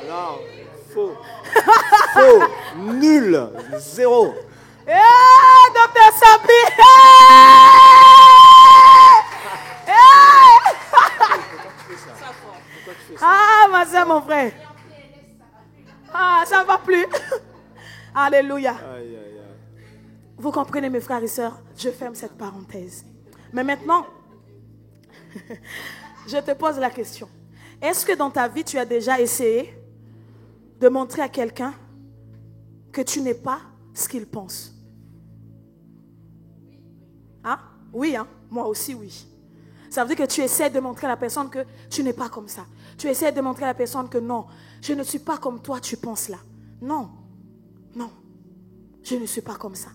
Non, faux. Faux, nul, zéro. Hey, docteur Sapi! Ah, ma soeur, mon frère. Ah, ça ne va plus. Alléluia. Aïe, aïe, aïe. Vous comprenez, mes frères et sœurs, je ferme cette parenthèse. Mais maintenant, je te pose la question. Est-ce que dans ta vie, tu as déjà essayé de montrer à quelqu'un que tu n'es pas ce qu'il pense? Hein? Oui, hein? Moi aussi, oui. Ça veut dire que tu essaies de montrer à la personne que tu n'es pas comme ça. Tu essaies de montrer à la personne que non, je ne suis pas comme toi, tu penses là. Non, je ne suis pas comme ça.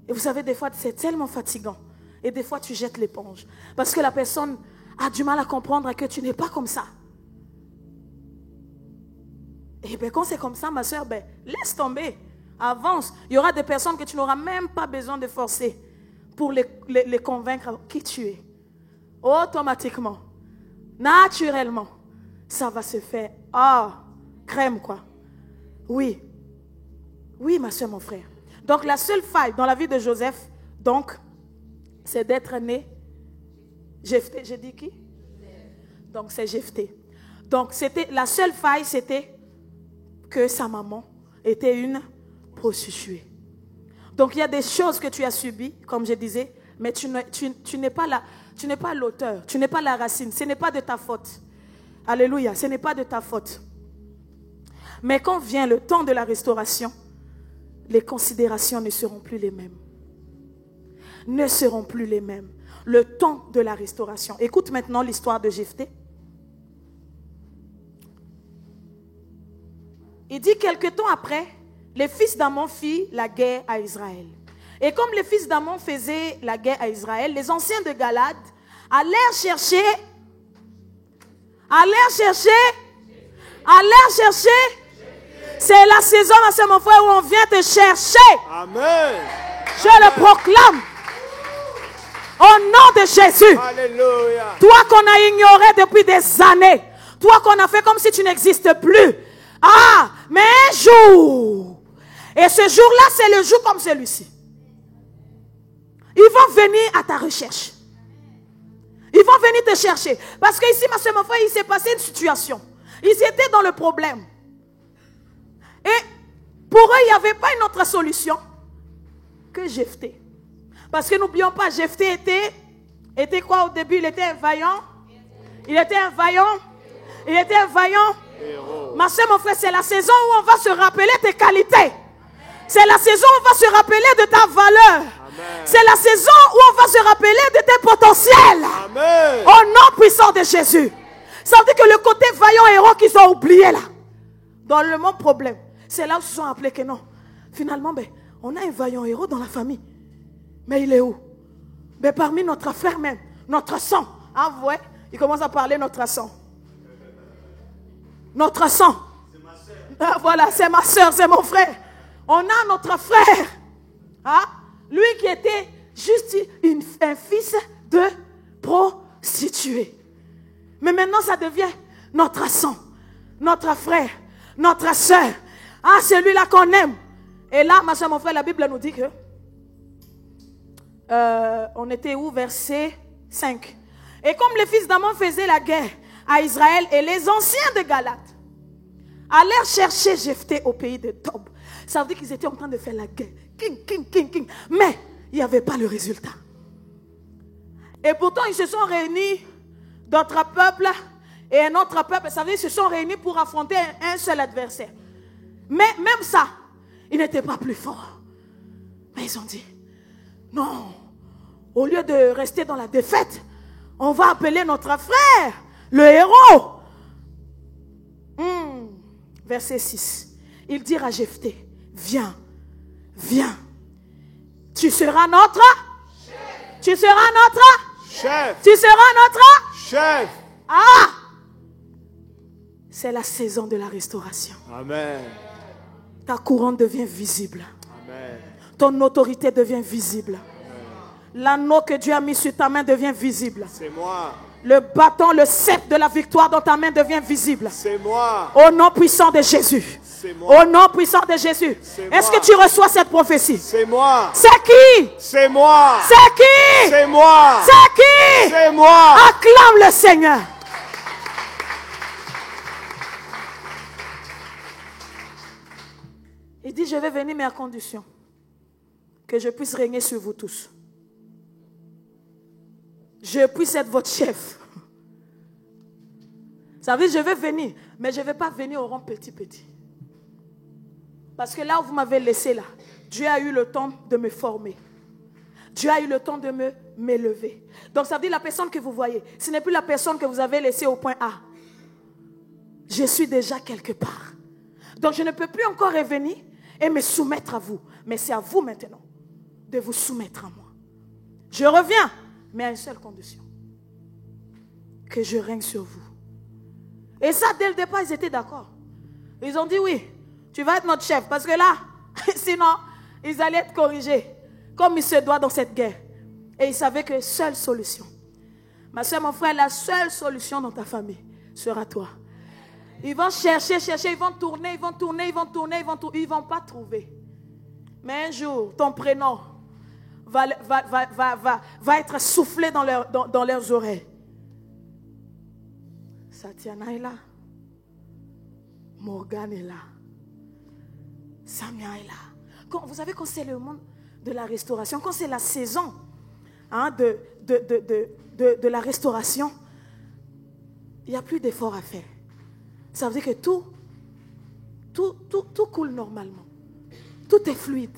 Et vous savez, des fois, c'est tellement fatigant. Et des fois, tu jettes l'éponge. Parce que la personne a du mal à comprendre que tu n'es pas comme ça. Et bien, quand c'est comme ça, ma soeur, laisse tomber. Avance. Il y aura des personnes que tu n'auras même pas besoin de forcer pour les convaincre qui tu es. Automatiquement, naturellement, ça va se faire. Crème quoi. Oui, ma soeur, mon frère. Donc, la seule faille dans la vie de Joseph, donc, c'est d'être né Jephthé. J'ai dit qui? Donc, c'est Jephthé. Donc, la seule faille, c'était que sa maman était une prostituée. Donc, il y a des choses que tu as subies, comme je disais, mais tu n'es pas l'auteur, tu n'es pas la racine, ce n'est pas de ta faute. Alléluia, ce n'est pas de ta faute. Mais quand vient le temps de la restauration, les considérations ne seront plus les mêmes. Ne seront plus les mêmes. Le temps de la restauration. Écoute maintenant l'histoire de Jephthé. Il dit quelque temps après, les fils d'Amon firent la guerre à Israël. Et comme les fils d'Amon faisaient la guerre à Israël, les anciens de Galad allèrent chercher. C'est la saison, c'est mon frère, où on vient te chercher. Amen. Je le proclame. Au nom de Jésus. Alléluia. Toi qu'on a ignoré depuis des années. Toi qu'on a fait comme si tu n'existes plus. Mais un jour. Et ce jour-là, c'est le jour comme celui-ci. Ils vont venir à ta recherche. Ils vont venir te chercher. Parce que ici, ma soeur, mon frère, il s'est passé une situation. Ils étaient dans le problème. Et pour eux, il n'y avait pas une autre solution que Jephthé. Parce que n'oublions pas, Jephthé était quoi au début? Il était un vaillant. Héros. Ma soeur, mon frère, c'est la saison où on va se rappeler tes qualités. C'est la saison où on va se rappeler de ta valeur. Amen. C'est la saison où on va se rappeler de tes potentiels. Amen. Au nom puissant de Jésus. Ça veut dire que le côté vaillant héros qu'ils ont oublié là, dans le même problème, c'est là où ils se sont rappelés que non. Finalement, On a un vaillant héros dans la famille. Mais il est où? Mais parmi notre frère même, notre sang. Ah, vous voyez, il commence à parler notre sang. Notre sang. Ah, voilà, c'est ma soeur, c'est mon frère. On a notre frère. Ah, lui qui était juste un fils de prostituée. Mais maintenant, ça devient notre sang, notre frère, notre soeur. Ah, celui-là qu'on aime. Et là, ma soeur, mon frère, la Bible nous dit que on était où? Verset 5. Et comme les fils d'Ammon faisaient la guerre à Israël et les anciens de Galate allèrent chercher Jephthé au pays de Tob. Ça veut dire qu'ils étaient en train de faire la guerre. King. Mais il n'y avait pas le résultat. Et pourtant, ils se sont réunis d'autres peuples et un autre peuple. Ça veut dire qu'ils se sont réunis pour affronter un seul adversaire. Mais même ça, ils n'étaient pas plus forts. Mais ils ont dit, non, au lieu de rester dans la défaite, on va appeler notre frère, le héros. Verset 6. Ils dirent à Jephthé, viens. Tu seras notre chef. Tu seras notre chef. Tu seras notre chef. Ah! C'est la saison de la restauration. Amen. Ta couronne devient visible. Amen. Ton autorité devient visible. L'anneau que Dieu a mis sur ta main devient visible. C'est moi. Le bâton, le sceptre de la victoire dans ta main devient visible. C'est moi. Au nom puissant de Jésus. C'est moi. Au nom puissant de Jésus. Est-ce moi. que tu reçois cette prophétie? C'est moi. C'est qui? C'est moi. C'est qui? C'est moi. C'est qui? C'est moi. Acclame le Seigneur. Il dit, je vais venir, mais à condition que je puisse régner sur vous tous. Je puisse être votre chef. Ça veut dire, je vais venir, mais je ne vais pas venir au rang petit. Parce que là où vous m'avez laissé là, Dieu a eu le temps de me former. Dieu a eu le temps de m'élever. Donc ça veut dire la personne que vous voyez, ce n'est plus la personne que vous avez laissée au point A. Je suis déjà quelque part. Donc je ne peux plus encore revenir et me soumettre à vous. Mais c'est à vous maintenant de vous soumettre à moi. Je reviens, mais à une seule condition. Que je règne sur vous. Et ça, dès le départ, ils étaient d'accord. Ils ont dit oui, tu vas être notre chef. Parce que là, sinon, ils allaient être corrigés. Comme il se doit dans cette guerre. Et ils savaient que seule solution. Ma soeur, mon frère, la seule solution dans ta famille sera toi. Ils vont chercher, ils vont tourner, ils vont pas trouver. Mais un jour, ton prénom va être soufflé dans leurs oreilles. Satiana est là. Morgane est là. Samia est là. Vous savez, quand c'est le monde de la restauration, quand c'est la saison de la restauration, il n'y a plus d'efforts à faire. Ça veut dire que tout coule normalement. Tout est fluide.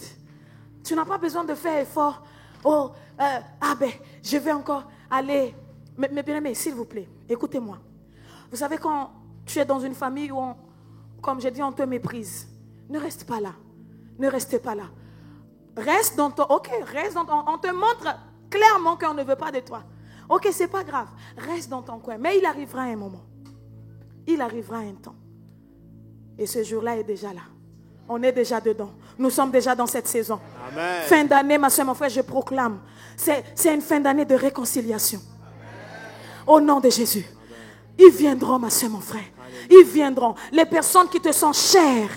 Tu n'as pas besoin de faire effort. Je vais encore aller. Mais bien aimé, s'il vous plaît, écoutez-moi. Vous savez, quand tu es dans une famille où, comme j'ai dit, on te méprise, ne reste pas là. Ne restez pas là. Reste dans ton... Ok, reste dans ton... On te montre clairement qu'on ne veut pas de toi. Ok, c'est pas grave. Reste dans ton coin. Mais il arrivera un moment. Il arrivera un temps. Et ce jour-là est déjà là. On est déjà dedans. Nous sommes déjà dans cette saison. Amen. Fin d'année, ma soeur, mon frère, je proclame. C'est une fin d'année de réconciliation. Amen. Au nom de Jésus. Amen. Ils viendront, ma soeur, mon frère. Amen. Ils viendront. Les personnes qui te sont chères.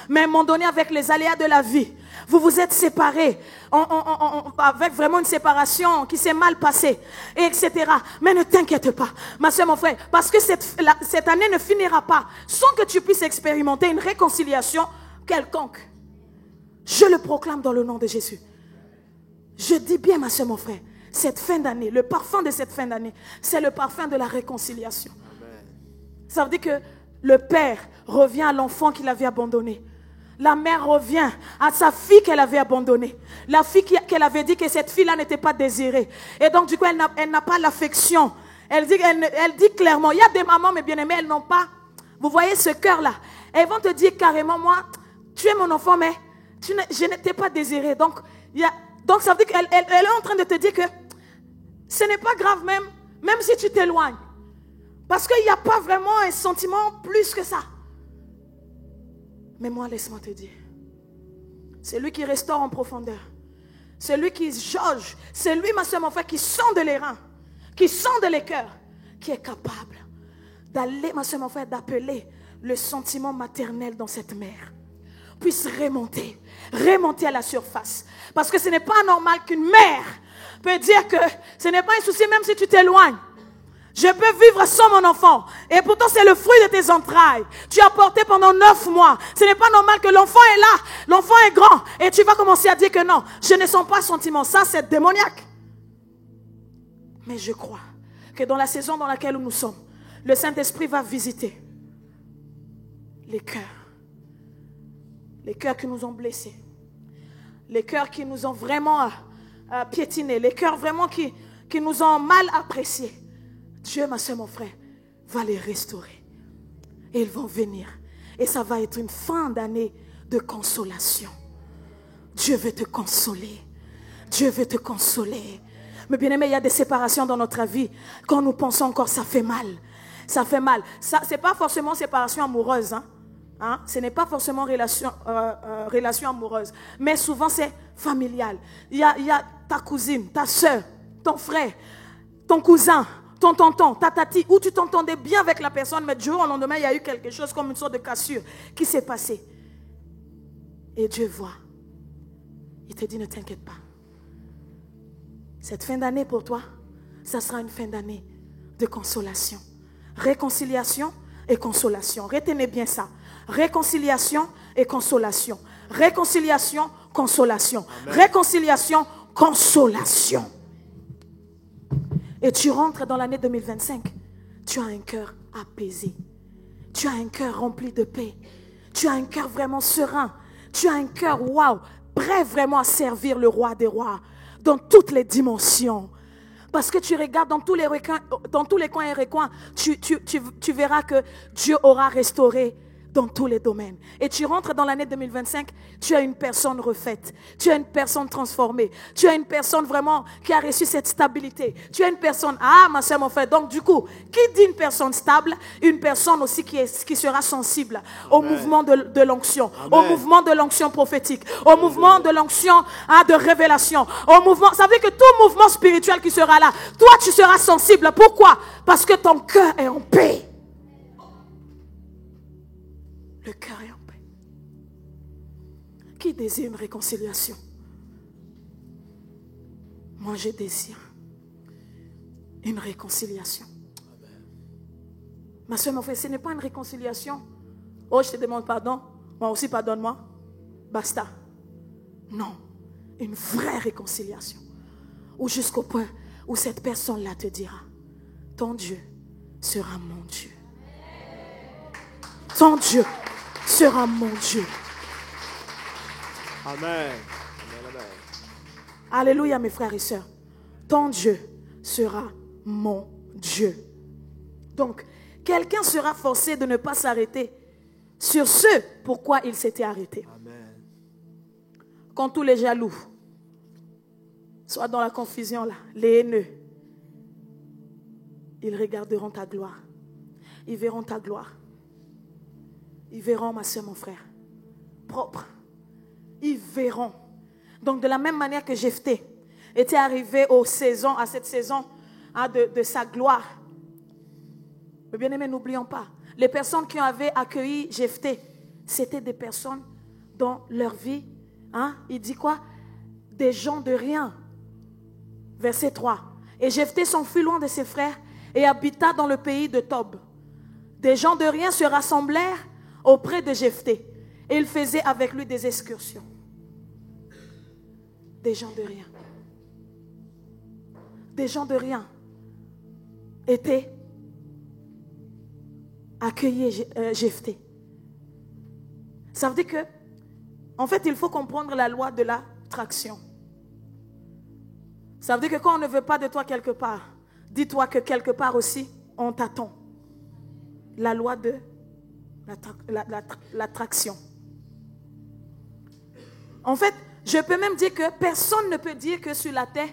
Mais à un moment donné, avec les aléas de la vie, vous vous êtes séparés. Avec vraiment une séparation qui s'est mal passée. Etc. Mais ne t'inquiète pas, ma soeur, mon frère. Parce que cette année ne finira pas sans que tu puisses expérimenter une réconciliation quelconque. Je le proclame dans le nom de Jésus. Je dis bien, ma soeur, mon frère, cette fin d'année, le parfum de cette fin d'année, c'est le parfum de la réconciliation. Amen. Ça veut dire que le père revient à l'enfant qu'il avait abandonné. La mère revient à sa fille qu'elle avait abandonnée. La fille qu'elle avait dit que cette fille-là n'était pas désirée. Et donc, du coup, elle n'a pas l'affection. Elle dit clairement, il y a des mamans, mais bien aimées, elles n'ont pas. Vous voyez ce cœur-là. Elles vont te dire carrément, moi, tu es mon enfant, mais je n'étais pas désirée. Donc ça veut dire qu'elle est en train de te dire que ce n'est pas grave même si tu t'éloignes. Parce qu'il n'y a pas vraiment un sentiment plus que ça. Mais moi, laisse-moi te dire, c'est lui qui restaure en profondeur. C'est lui qui jauge. C'est lui, ma soeur, mon frère, qui sonde les reins, qui sonde les cœurs, qui est capable d'aller, ma soeur, mon frère, d'appeler le sentiment maternel dans cette mer puisse remonter à la surface. Parce que ce n'est pas normal qu'une mère peut dire que ce n'est pas un souci même si tu t'éloignes. Je peux vivre sans mon enfant. Et pourtant, c'est le fruit de tes entrailles. Tu as porté pendant 9 mois. Ce n'est pas normal que l'enfant est là. L'enfant est grand. Et tu vas commencer à dire que non, je ne sens pas sentiment. Ça, c'est démoniaque. Mais je crois que dans la saison dans laquelle nous sommes, le Saint-Esprit va visiter les cœurs. Les cœurs qui nous ont blessés. Les cœurs qui nous ont vraiment piétinés. Les cœurs vraiment qui nous ont mal appréciés. Dieu, ma soeur, mon frère, va les restaurer. Et ils vont venir. Et ça va être une fin d'année de consolation. Dieu veut te consoler. Dieu veut te consoler. Mais bien aimé, il y a des séparations dans notre vie. Quand nous pensons encore, ça fait mal. Ça fait mal. Ce n'est pas forcément séparation amoureuse. Ce n'est pas forcément relation amoureuse. Mais souvent, c'est familial. Il y a ta cousine, ta soeur, ton frère, ton cousin, ton tonton, ta tati, où tu t'entendais bien avec la personne, mais du jour au lendemain, il y a eu quelque chose comme une sorte de cassure qui s'est passée. Et Dieu voit. Il te dit, ne t'inquiète pas. Cette fin d'année pour toi, ça sera une fin d'année de consolation. Réconciliation et consolation. Retenez bien ça. Réconciliation et consolation. Réconciliation, consolation. Amen. Réconciliation, consolation. Et tu rentres dans l'année 2025. Tu as un cœur apaisé. Tu as un cœur rempli de paix. Tu as un cœur vraiment serein. Tu as un cœur, waouh, prêt vraiment à servir le roi des rois. Dans toutes les dimensions. Parce que tu regardes dans tous les coins et recoins, tu verras que Dieu aura restauré dans tous les domaines. Et tu rentres dans l'année 2025, tu as une personne refaite. Tu as une personne transformée. Tu as une personne vraiment qui a reçu cette stabilité. Tu as une personne, ma soeur, mon frère. Donc du coup, qui dit une personne stable? Une personne aussi qui sera sensible au mouvement de l'onction, au mouvement de l'onction prophétique, au mouvement de l'onction de révélation, au mouvement. Ça veut dire que tout mouvement spirituel qui sera là, toi tu seras sensible. Pourquoi? Parce que ton cœur est en paix. Le cœur est en paix. Qui désire une réconciliation? Moi, je désire une réconciliation. Amen. Ma soeur, mon frère, ce n'est pas une réconciliation. Oh, je te demande pardon. Moi aussi, pardonne-moi. Basta. Non. Une vraie réconciliation. Ou jusqu'au point où cette personne-là te dira, ton Dieu sera mon Dieu. Ton Dieu sera mon Dieu. Amen. Alléluia, mes frères et sœurs. Ton Dieu sera mon Dieu. Donc, quelqu'un sera forcé de ne pas s'arrêter sur ce pourquoi il s'était arrêté. Amen. Quand tous les jaloux, soit dans la confusion là, les haineux, ils regarderont ta gloire. Ils verront ta gloire. Ils verront, ma soeur, mon frère, propre. Ils verront. Donc, de la même manière que Jephthé était arrivé à cette saison de sa gloire. Mais bien aimé, n'oublions pas, les personnes qui avaient accueilli Jephthé, c'était des personnes dans leur vie, il dit quoi? Des gens de rien. Verset 3. Et Jephthé s'enfuit loin de ses frères et habita dans le pays de Tob. Des gens de rien se rassemblèrent auprès de Jephthé. Et il faisait avec lui des excursions. Des gens de rien. Des gens de rien étaient accueillis Jephthé. Ça veut dire que, en fait, il faut comprendre la loi de l'attraction. Ça veut dire que quand on ne veut pas de toi quelque part, dis-toi que quelque part aussi, on t'attend. La loi de l'attraction. En fait, je peux même dire que personne ne peut dire que sur la terre,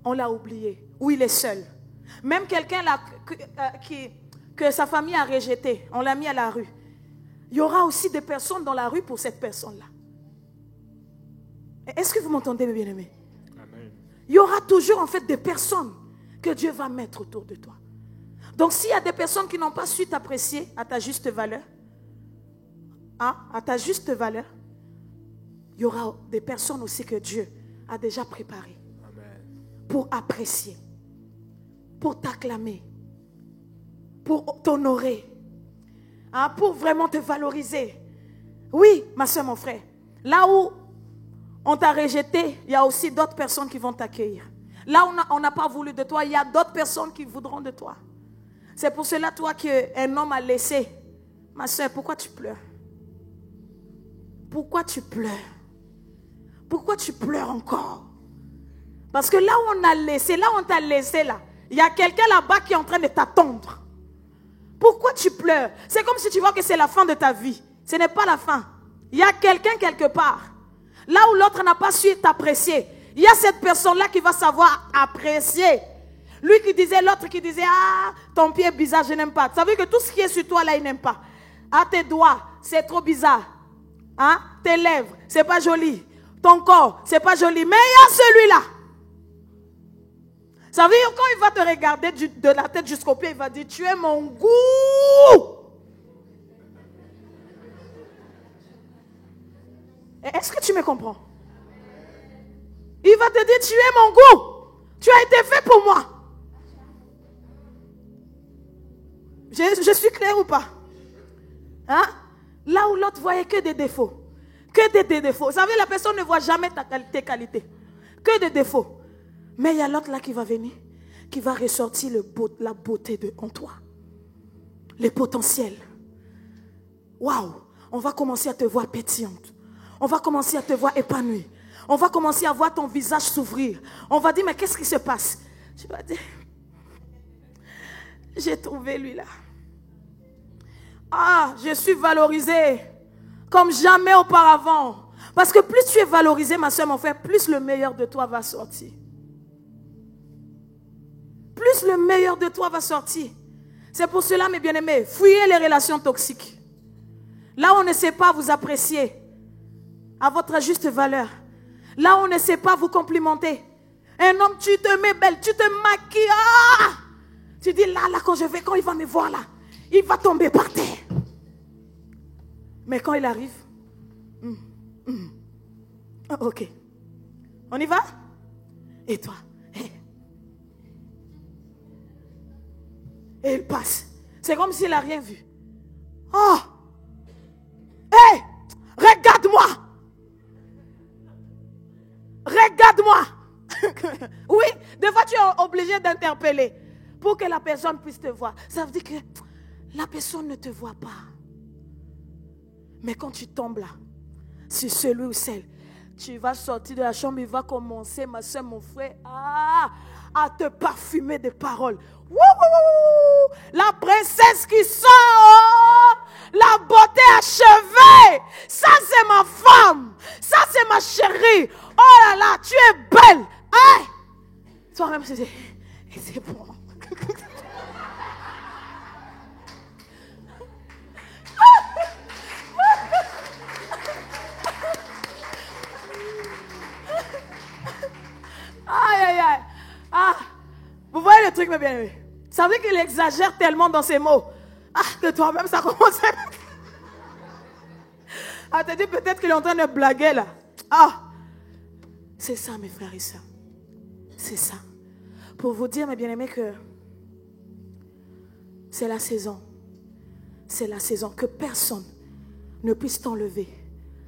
on l'a oublié, ou il est seul. Même quelqu'un là, que sa famille a rejeté, on l'a mis à la rue. Il y aura aussi des personnes dans la rue pour cette personne-là. Est-ce que vous m'entendez, mes bien-aimés? Amen. Il y aura toujours en fait des personnes que Dieu va mettre autour de toi. Donc s'il y a des personnes qui n'ont pas su t'apprécier à ta juste valeur, à ta juste valeur, il y aura des personnes aussi que Dieu a déjà préparées pour apprécier, pour t'acclamer, pour t'honorer, pour vraiment te valoriser. Oui, ma soeur, mon frère, là où on t'a rejeté, il y a aussi d'autres personnes qui vont t'accueillir. Là où on n'a pas voulu de toi, il y a d'autres personnes qui voudront de toi. C'est pour cela, toi, qu'un homme a laissé. Ma soeur, pourquoi tu pleures? Pourquoi tu pleures? Pourquoi tu pleures encore? Parce que là où on a laissé, là où on t'a laissé, là, il y a quelqu'un là-bas qui est en train de t'attendre. Pourquoi tu pleures? C'est comme si tu vois que c'est la fin de ta vie. Ce n'est pas la fin. Il y a quelqu'un quelque part. Là où l'autre n'a pas su t'apprécier, il y a cette personne-là qui va savoir apprécier. Lui qui disait, l'autre qui disait, ton pied est bizarre, je n'aime pas. Ça veut dire que tout ce qui est sur toi là, il n'aime pas. Tes doigts, c'est trop bizarre. Tes lèvres, c'est pas joli. Ton corps, c'est pas joli. Mais il y a celui-là. Ça veut dire quand il va te regarder de la tête jusqu'au pied, il va dire, tu es mon goût. Est-ce que tu me comprends? Il va te dire, tu es mon goût. Tu as été fait pour moi. Je suis claire ou pas? Là où l'autre voyait que des défauts. Que des défauts. Vous savez, la personne ne voit jamais tes qualités. Que des défauts. Mais il y a l'autre là qui va venir, qui va ressortir la beauté en toi. Le potentiel. Waouh! On va commencer à te voir pétillante. On va commencer à te voir épanouie. On va commencer à voir ton visage s'ouvrir. On va dire, mais qu'est-ce qui se passe? Tu vas dire, j'ai trouvé lui là. Je suis valorisée comme jamais auparavant. Parce que plus tu es valorisé, ma soeur, mon frère, plus le meilleur de toi va sortir. Plus le meilleur de toi va sortir. C'est pour cela, mes bien-aimés, fuyez les relations toxiques. Là où on ne sait pas vous apprécier à votre juste valeur. Là où on ne sait pas vous complimenter. Un homme, tu te mets belle, tu te maquilles. Tu dis là, quand il va me voir là, il va tomber par terre. Mais quand il arrive, ok. On y va? Et toi? Et il passe. C'est comme s'il n'a rien vu. Regarde-moi. Regarde-moi. Oui, des fois tu es obligé d'interpeller pour que la personne puisse te voir. Ça veut dire que la personne ne te voit pas. Mais quand tu tombes là, sur celui ou celle, tu vas sortir de la chambre, il va commencer, ma soeur, mon frère, à te parfumer de paroles. Wouhou! La princesse qui sort, la beauté achevée, ça c'est ma femme, ça c'est ma chérie. Oh là là, tu es belle. Toi-même, c'est bon. Vous voyez le truc, mes bien-aimés? Ça veut dire qu'il exagère tellement dans ses mots. Que toi-même, ça commence à te dire peut-être qu'il est en train de blaguer là. C'est ça, mes frères et sœurs. C'est ça. Pour vous dire, mes bien-aimés, que c'est la saison. C'est la saison. Que personne ne puisse t'enlever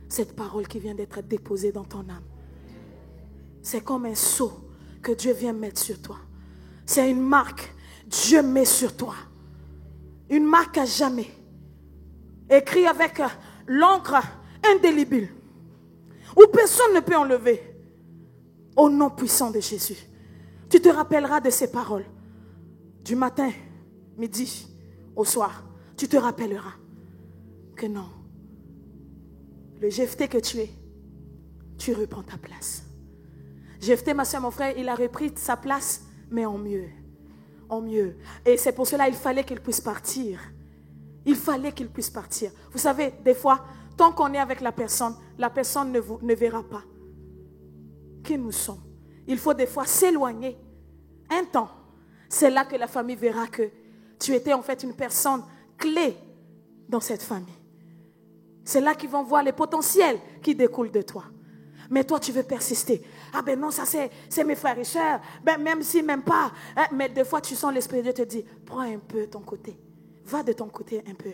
cette parole qui vient d'être déposée dans ton âme. C'est comme un sceau que Dieu vient mettre sur toi. C'est une marque. Dieu met sur toi. Une marque à jamais. Écrit avec l'encre indélébile. Où personne ne peut enlever. Au nom puissant de Jésus. Tu te rappelleras de ces paroles. Du matin, midi, au soir. Tu te rappelleras que non. Le Jephthé que tu es tu reprends ta place. Jephthé, ma soeur, mon frère, il a repris sa place, mais en mieux. En mieux. Et c'est pour cela qu'il fallait qu'il puisse partir. Il fallait qu'il puisse partir. Vous savez, des fois, tant qu'on est avec la personne ne verra pas qui nous sommes. Il faut des fois s'éloigner un temps. C'est là que la famille verra que tu étais en fait une personne clé dans cette famille. C'est là qu'ils vont voir les potentiels qui découlent de toi. Mais toi, tu veux persister. Ah ben non, ça c'est mes frères et sœurs. Ben même si, même pas. Hein, mais des fois, tu sens l'Esprit de Dieu te dire, prends un peu ton côté. Va de ton côté un peu.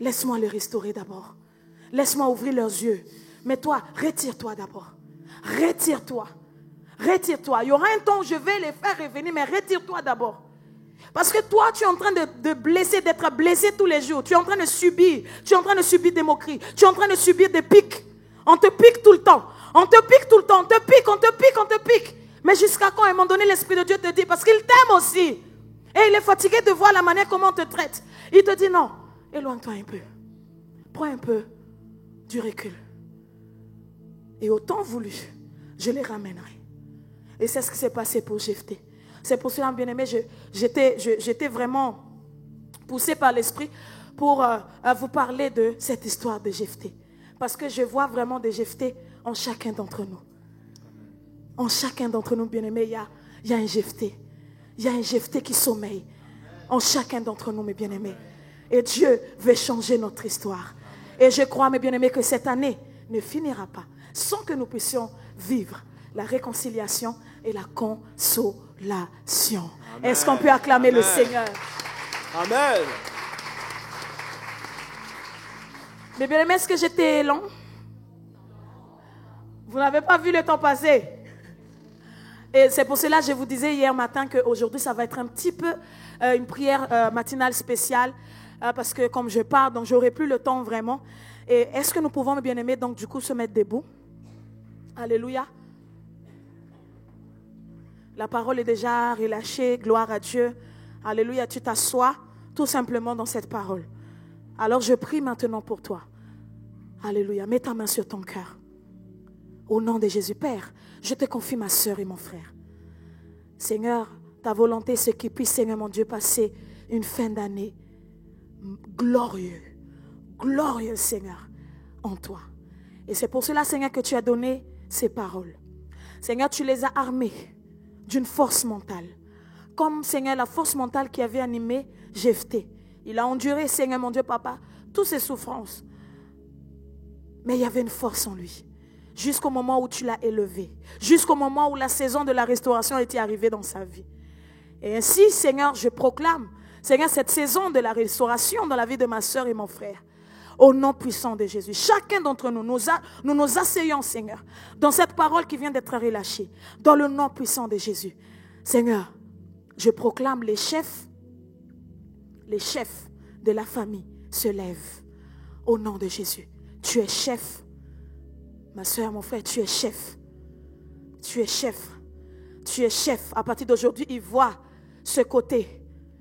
Laisse-moi les restaurer d'abord. Laisse-moi ouvrir leurs yeux. Mais toi, retire-toi d'abord. Retire-toi. Retire-toi. Il y aura un temps où je vais les faire revenir, mais retire-toi d'abord. Parce que toi, tu es en train de blesser, d'être blessé tous les jours. Tu es en train de subir. Tu es en train de subir des moqueries. Tu es en train de subir des pics. On te pique tout le temps. On te pique tout le temps. On te pique, on te pique, on te pique. Mais jusqu'à quand, à un moment donné, l'Esprit de Dieu te dit, parce qu'il t'aime aussi. Et il est fatigué de voir la manière comment on te traite. Il te dit non, éloigne-toi un peu. Prends un peu du recul. Et au temps voulu, je les ramènerai. Et c'est ce qui s'est passé pour Jephthé. C'est pour cela, bien aimé, j'étais vraiment poussé par l'Esprit pour vous parler de cette histoire de Jephthé. Parce que je vois vraiment des Jephthé en chacun d'entre nous. En chacun d'entre nous, bien aimé, il y a un Jephthé. Il y a un Jephthé qui sommeille en chacun d'entre nous, mes bien-aimés. Et Dieu veut changer notre histoire. Et je crois, mes bien-aimés, que cette année ne finira pas sans que nous puissions vivre la réconciliation et la consolation. Amen. Est-ce qu'on peut acclamer Amen. Le Seigneur? Amen. Mais bien aimé, est-ce que j'étais long? Vous n'avez pas vu le temps passer? Et c'est pour cela que je vous disais hier matin qu'aujourd'hui, ça va être un petit peu une prière matinale spéciale. Parce que comme je pars, donc j'aurai plus le temps vraiment. Et est-ce que nous pouvons, mes bien-aimés, donc du coup se mettre debout? Alléluia. La parole est déjà relâchée, gloire à Dieu. Alléluia, tu t'assois tout simplement dans cette parole. Alors je prie maintenant pour toi. Alléluia, mets ta main sur ton cœur. Au nom de Jésus, Père, je te confie ma soeur et mon frère. Seigneur, ta volonté, c'est qu'il puisse, Seigneur mon Dieu, passer une fin d'année glorieux, Seigneur, en toi. Et c'est pour cela, Seigneur, que tu as donné ces paroles. Seigneur, tu les as armés d'une force mentale. Comme, Seigneur, la force mentale qui avait animé Jephthé. Il a enduré, Seigneur, mon Dieu, Papa, toutes ces souffrances. Mais il y avait une force en lui. Jusqu'au moment où tu l'as élevé. Jusqu'au moment où la saison de la restauration était arrivée dans sa vie. Et ainsi, Seigneur, je proclame, Seigneur, cette saison de la restauration dans la vie de ma soeur et mon frère. Au nom puissant de Jésus. Chacun d'entre nous, nous asseyons, Seigneur, dans cette parole qui vient d'être relâchée. Dans le nom puissant de Jésus. Seigneur, je proclame les chefs de la famille se lèvent. Au nom de Jésus. Tu es chef. Ma soeur, mon frère, tu es chef. Tu es chef. Tu es chef. À partir d'aujourd'hui, il voit ce côté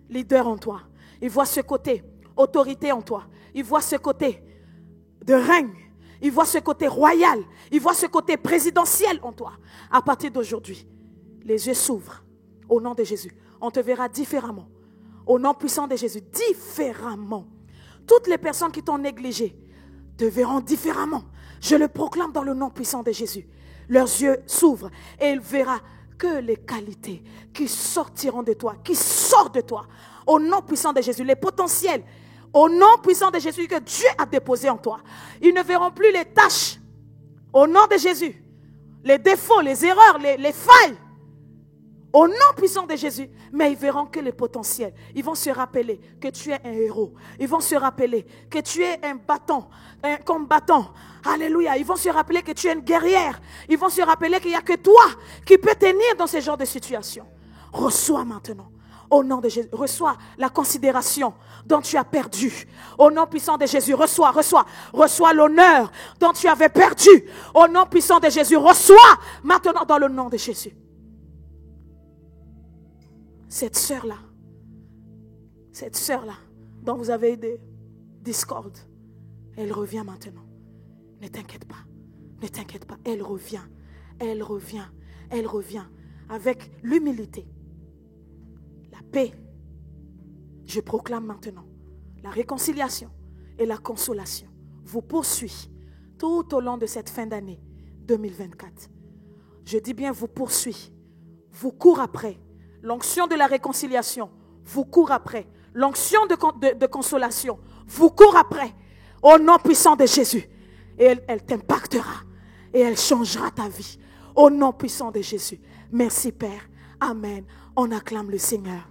leader en toi. Il voit ce côté autorité en toi. Il voit ce côté de règne. Il voit ce côté royal. Il voit ce côté présidentiel en toi. À partir d'aujourd'hui, les yeux s'ouvrent. Au nom de Jésus. On te verra différemment. Au nom puissant de Jésus. Différemment. Toutes les personnes qui t'ont négligé te verront différemment. Je le proclame dans le nom puissant de Jésus. Leurs yeux s'ouvrent et il verra que les qualités qui sortiront de toi, qui sortent de toi, au nom puissant de Jésus, les potentiels, au nom puissant de Jésus que Dieu a déposé en toi. Ils ne verront plus les tâches, au nom de Jésus, les défauts, les erreurs, les failles, au nom puissant de Jésus, mais ils verront que les potentiels. Ils vont se rappeler que tu es un héros. Ils vont se rappeler que tu es un combattant. Alléluia. Ils vont se rappeler que tu es une guerrière. Ils vont se rappeler qu'il n'y a que toi qui peux tenir dans ce genre de situation. Reçois maintenant. Au nom de Jésus, reçois la considération dont tu as perdu. Au nom puissant de Jésus, reçois l'honneur dont tu avais perdu. Au nom puissant de Jésus, reçois maintenant dans le nom de Jésus. Cette sœur-là, dont vous avez eu des discordes, elle revient maintenant. Ne t'inquiète pas. Ne t'inquiète pas, elle revient. Elle revient. Elle revient. Avec l'humilité. La paix. Je proclame maintenant la réconciliation et la consolation vous poursuit tout au long de cette fin d'année 2024. Je dis bien vous poursuit. Vous court après. L'onction de la réconciliation vous court après. L'onction de consolation vous court après. Au nom puissant de Jésus. Et elle t'impactera. Et elle changera ta vie. Au nom puissant de Jésus. Merci Père. Amen. On acclame le Seigneur.